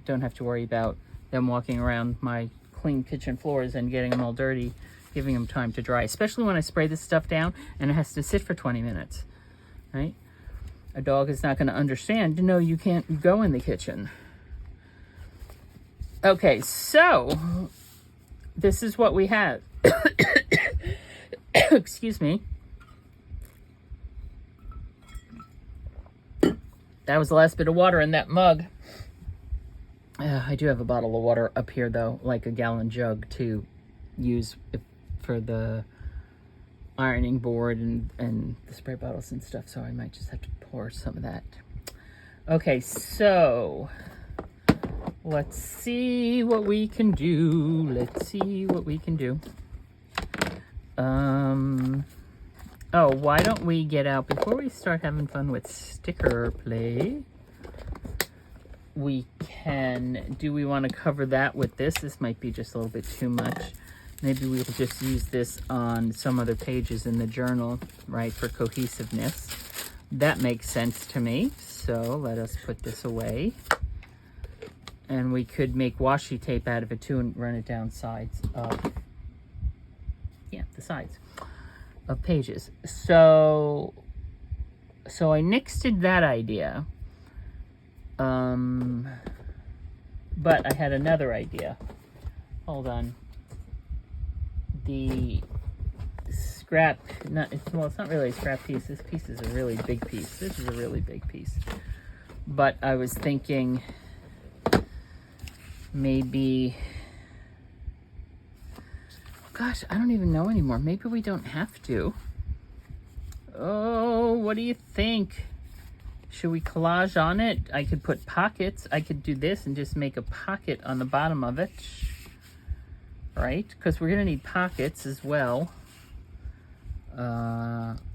don't have to worry about them walking around my clean kitchen floors and getting them all dirty, giving them time to dry, especially when I spray this stuff down and it has to sit for 20 minutes, right? A dog is not going to understand, no, you can't go in the kitchen. Okay, so this is what we have. Excuse me. That was the last bit of water in that mug. I do have a bottle of water up here, though, like a gallon jug to use for the ironing board and the spray bottles and stuff, so I might just have to pour some of that. Okay, so let's see what we can do. Oh, why don't we get out, before we start having fun with sticker play, we want to cover that with this? This might be just a little bit too much. Maybe we'll just use this on some other pages in the journal, right, for cohesiveness. That makes sense to me. So let us put this away. And we could make washi tape out of it too and run it down sides of, the sides of pages. So I nixed that idea. But I had another idea. Hold on. The scrap, it's not really a scrap piece. This piece is a really big piece. This is a really big piece. But I was thinking maybe, gosh, I don't even know anymore. Maybe we don't have to. Oh, what do you think? Should we collage on it? I could put pockets. I could do this and just make a pocket on the bottom of it. Right? Because we're going to need pockets as well.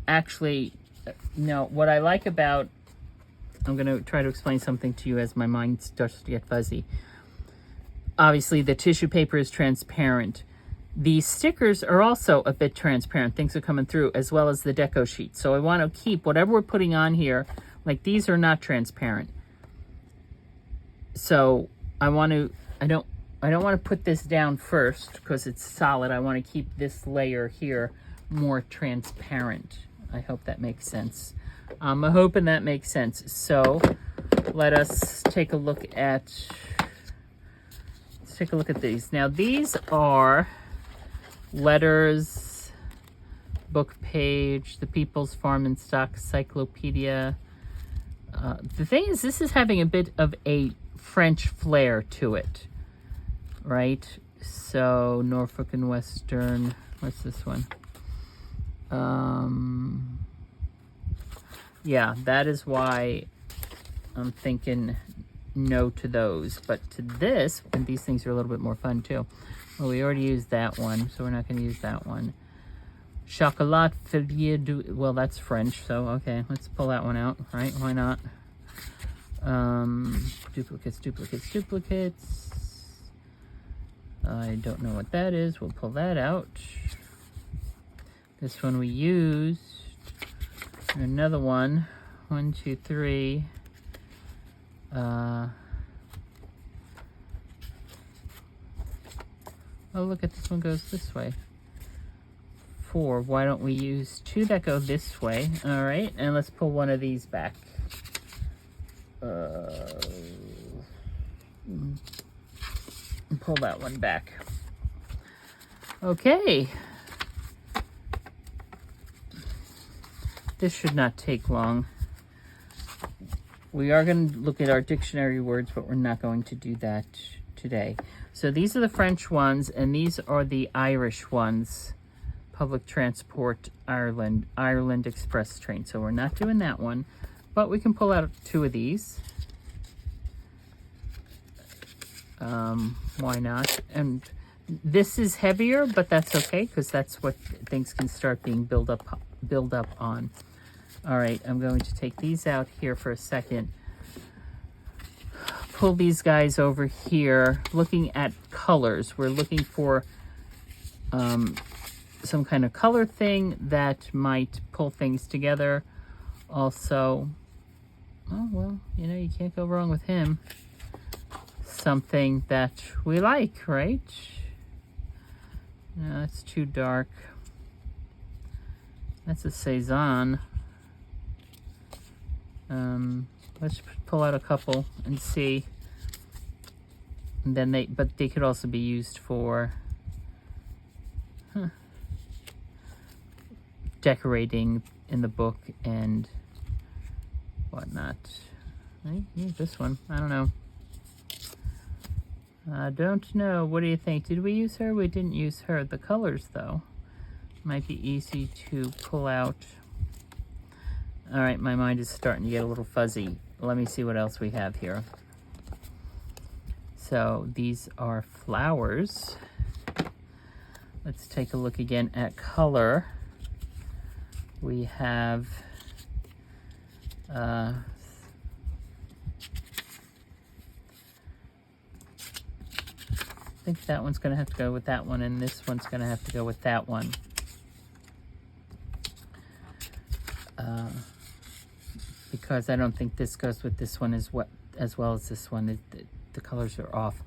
Actually, no. What I like about, I'm going to try to explain something to you as my mind starts to get fuzzy. Obviously, the tissue paper is transparent. The stickers are also a bit transparent. Things are coming through, as well as the deco sheet. So I want to keep whatever we're putting on here, like these are not transparent. So I I don't want to put this down first because it's solid. I want to keep this layer here more transparent. I hope that makes sense. I'm hoping that makes sense. So let us take a look at, let's take a look at these. Now these are letters, book page, the People's Farm and Stock Cyclopedia. The thing is, this is having a bit of a French flair to it, right? So Norfolk and Western, what's this one? Yeah, that is why I'm thinking no to those, but to this, and these things are a little bit more fun too. Well, we already used that one, so we're not going to use that one. Chocolat Filier du, well, that's French, so okay, let's pull that one out, right? Why not? Duplicates, duplicates, duplicates. I don't know what that is. We'll pull that out. This one we used. Another one. 1, 2, 3. Oh, look at this one goes this way. 4. Why don't we use 2 that go this way? All right, and let's pull one of these back. Pull that one back. Okay. This should not take long. We are going to look at our dictionary words, but we're not going to do that today. So these are the French ones, and these are the Irish ones. Public Transport Ireland, Ireland Express train. So we're not doing that one, but we can pull out 2 of these. Why not? And this is heavier, but that's okay, because that's what things can start being build up on. All right, I'm going to take these out here for a second. Pull these guys over here. Looking at colors, we're looking for some kind of color thing that might pull things together. Also, oh well, you know, you can't go wrong with him. Something that we like, right? No, it's too dark. That's a Cezanne. Let's pull out a couple and see. And then but they could also be used for decorating in the book and whatnot. I use this one. I don't know. I don't know. What do you think? Did we use her? We didn't use her. The colors, though, might be easy to pull out. All right, my mind is starting to get a little fuzzy. Let me see what else we have here. So these are flowers. Let's take a look again at color. We have I think that one's going to have to go with that one, and this one's going to have to go with that one. Because I don't think this goes with this one as well as this one. The colors are off.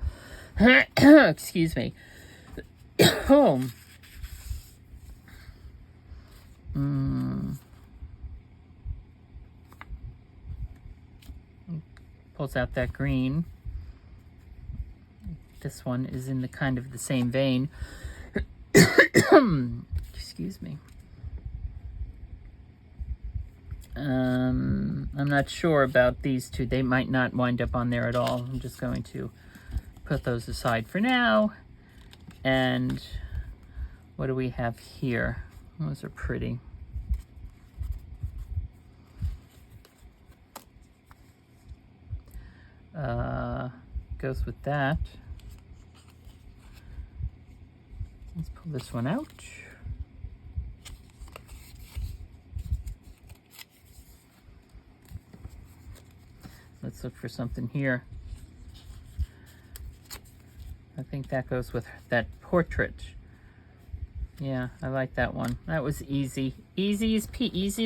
Excuse me. Oh. Pulls out that green. This one is in the kind of the same vein. Excuse me. I'm not sure about these two. They might not wind up on there at all. I'm just going to put those aside for now. And what do we have here? Those are pretty. Goes with that. Let's pull this one out. Let's look for something here. I think that goes with that portrait. Yeah, I like that one. That was easy. Easy as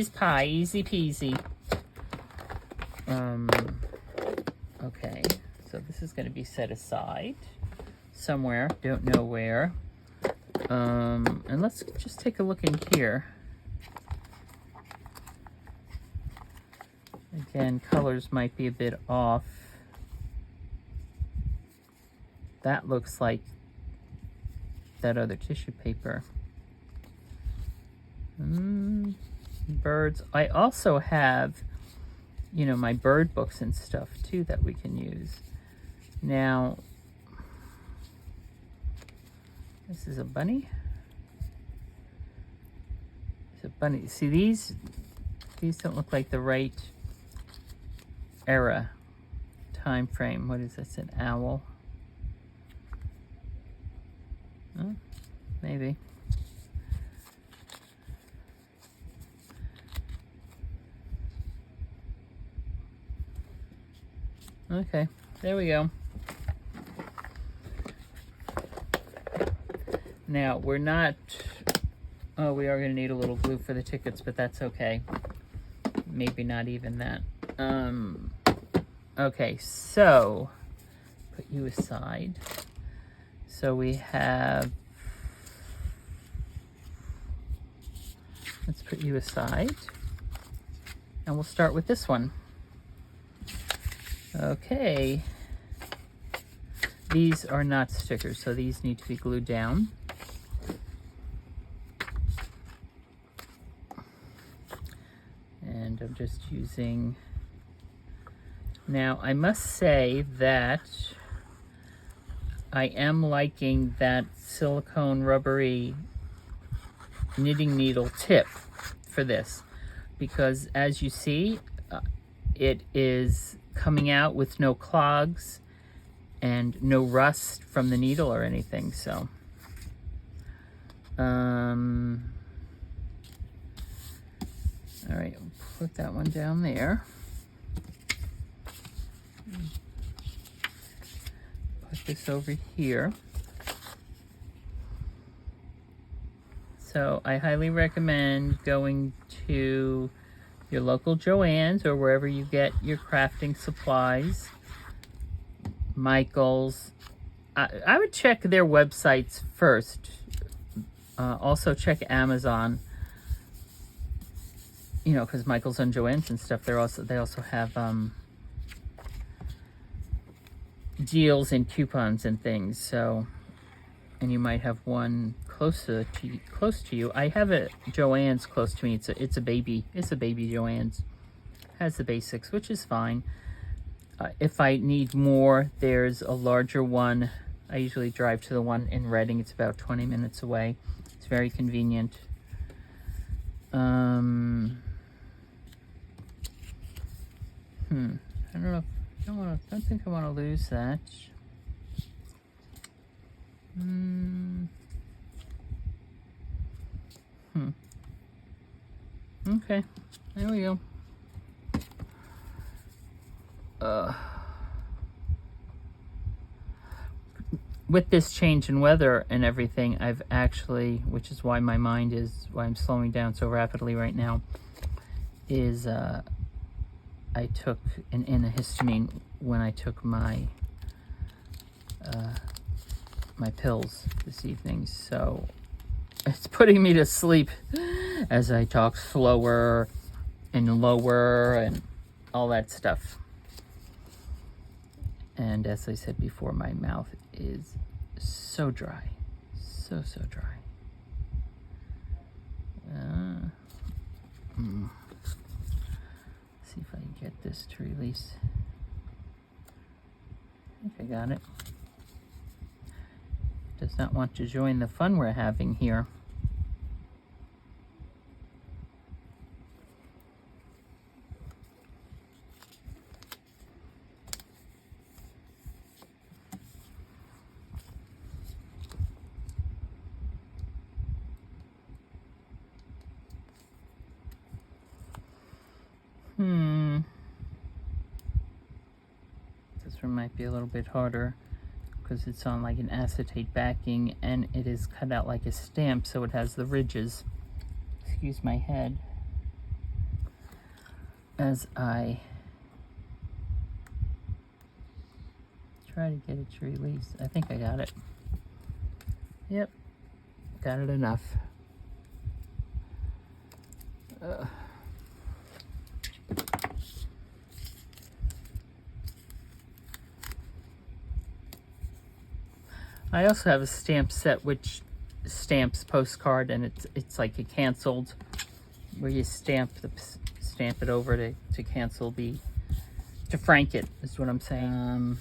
pie. Easy peasy. Okay, so this is going to be set aside. somewhere, don't know where. And let's just take a look in here. Again, colors might be a bit off. That looks like that other tissue paper. Birds. I also have, you know, my bird books and stuff too that we can use. Now, this is a bunny. It's a bunny. See, these don't look like the right era, time frame. What is this, an owl? Oh, maybe. Okay, there we go. Now, we're not, oh, we are going to need a little glue for the tickets, but that's okay. Maybe not even that. Okay, so, put you aside. So we have, let's put you aside. And we'll start with this one. Okay. These are not stickers, so these need to be glued down. And I'm just using, now I must say that I am liking that silicone rubbery knitting needle tip for this, because as you see, it is coming out with no clogs and no rust from the needle or anything. So all right, I'll put that one down there. Put this over here. So I highly recommend going to your local Joann's or wherever you get your crafting supplies. Michael's. I would check their websites first. Also check Amazon. You know, because Michael's and Joann's and stuff, they also have deals and coupons and things. So, and you might have one close to you. I have a Joann's close to me. It's a baby Joann's. Has the basics, which is fine. If I need more, there's a larger one. I usually drive to the one in Reading. It's about 20 minutes away. It's very convenient. I don't know. I don't think I want to lose that. Okay, there we go. With this change in weather and everything, I've actually, which is why my mind is, why I'm slowing down so rapidly right now, is I took an antihistamine when I took my my pills this evening, so it's putting me to sleep as I talk slower and lower and all that stuff. And as I said before, my mouth is so dry, so dry. See if I can get this to release. I think I got it. Does not want to join the fun we're having here. This one might be a little bit harder because it's on like an acetate backing and it is cut out like a stamp, so it has the ridges. Excuse my head as I try to get it to release. I think I got it. Yep, got it enough. I also have a stamp set which stamps postcard, and it's like a canceled, where you stamp it over to cancel to frank it, is what I'm saying.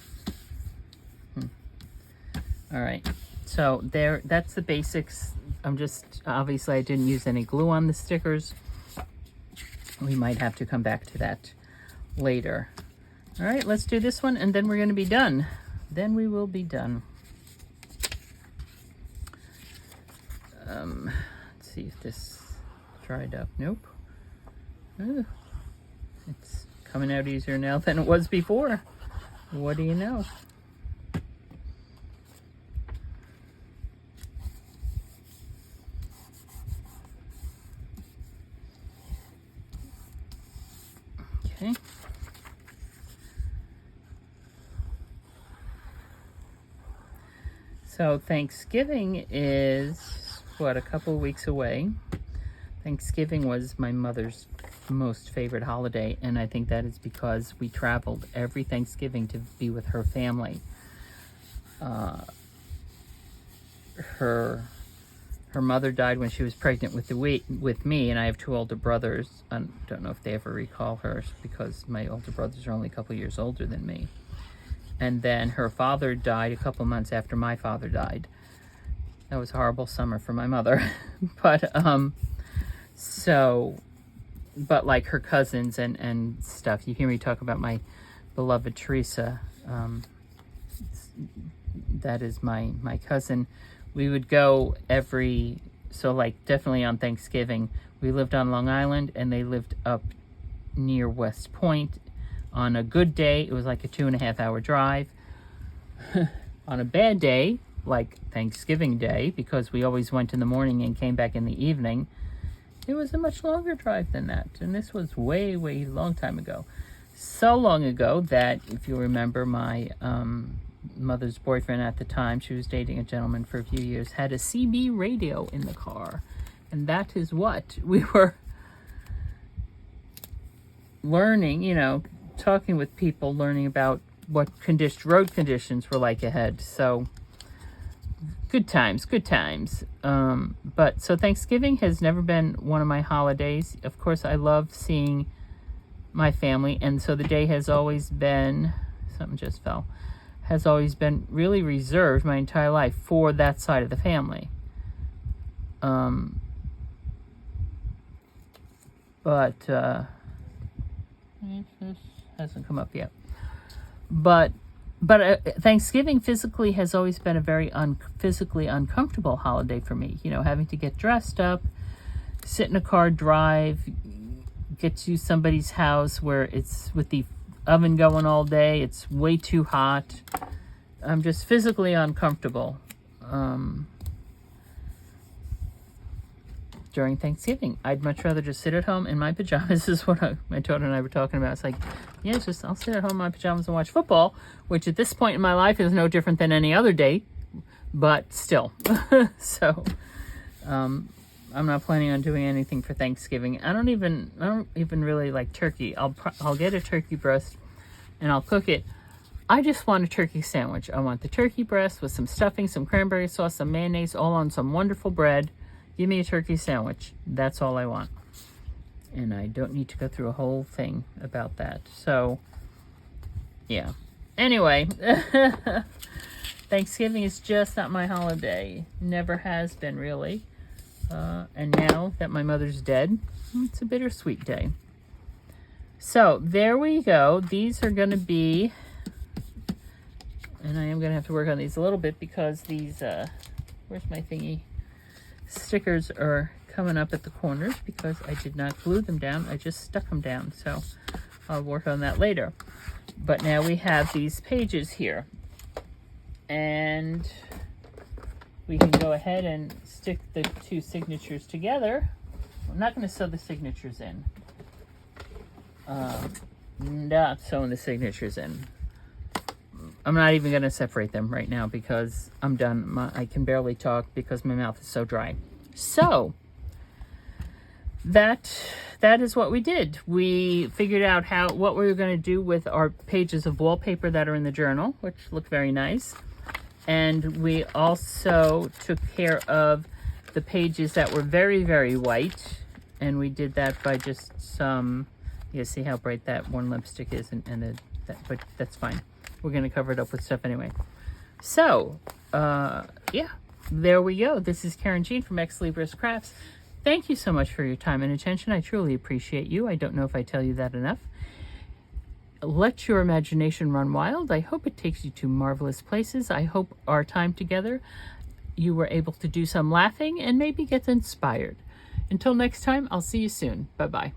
All right, so that's the basics. Obviously I didn't use any glue on the stickers. We might have to come back to that later. All right, let's do this one, and then we're going to be done. Then we will be done. Let's see if this dried up. Nope. It's coming out easier now than it was before. What do you know? Okay. So Thanksgiving is, what, a couple of weeks away. Thanksgiving was my mother's most favorite holiday, and I think that is because we traveled every Thanksgiving to be with her family. Her mother died when she was pregnant with me, and I have two older brothers. I don't know if they ever recall her, because my older brothers are only a couple years older than me. And then her father died a couple months after my father died. That was a horrible summer for my mother. But but like her cousins and stuff, you hear me talk about my beloved Teresa. That is my cousin. We would go definitely on Thanksgiving. We lived on Long Island, and they lived up near West Point. On a good day, it was like a 2.5 hour drive. On a bad day, like Thanksgiving Day, because we always went in the morning and came back in the evening, it was a much longer drive than that. And this was way, way long time ago. So long ago that, if you remember, my mother's boyfriend at the time, she was dating a gentleman for a few years, had a CB radio in the car. And that is what we were learning, talking with people, learning about what road conditions were like ahead. So good times. But so Thanksgiving has never been one of my holidays. Of course, I love seeing my family, and so the day has always been, has always been really reserved my entire life for that side of the family. But this hasn't come up yet. But Thanksgiving physically has always been a very physically uncomfortable holiday for me. Having to get dressed up, sit in a car, drive, get to somebody's house where it's with the oven going all day. It's way too hot. I'm just physically uncomfortable during Thanksgiving. I'd much rather just sit at home in my pajamas, is what my daughter and I were talking about. It's like, yeah, I'll sit at home in my pajamas and watch football, which at this point in my life is no different than any other day, but still. So, I'm not planning on doing anything for Thanksgiving. I don't even really like turkey. I'll get a turkey breast and I'll cook it. I just want a turkey sandwich. I want the turkey breast with some stuffing, some cranberry sauce, some mayonnaise, all on some wonderful bread. Give me a turkey sandwich. That's all I want. And I don't need to go through a whole thing about that. So, yeah. Anyway, Thanksgiving is just not my holiday. Never has been, really. And now that my mother's dead, it's a bittersweet day. So, there we go. These are going to be, and I am going to have to work on these a little bit because these, where's my thingy? Stickers are coming up at the corners because I did not glue them down. I just stuck them down. So I'll work on that later. But now we have these pages here. And we can go ahead and stick the two signatures together. I'm not going to sew the signatures in. Not sewing the signatures in. I'm not even going to separate them right now because I'm done. I can barely talk because my mouth is so dry. So that is what we did. We figured out what we were going to do with our pages of wallpaper that are in the journal, which look very nice. And we also took care of the pages that were very, very white. And we did that by just some, you see how bright that one lipstick is, but that's fine. We're going to cover it up with stuff anyway. So, yeah, there we go. This is Karynjean from Ex Libris Crafts. Thank you so much for your time and attention. I truly appreciate you. I don't know if I tell you that enough. Let your imagination run wild. I hope it takes you to marvelous places. I hope our time together, you were able to do some laughing and maybe get inspired. Until next time, I'll see you soon. Bye-bye.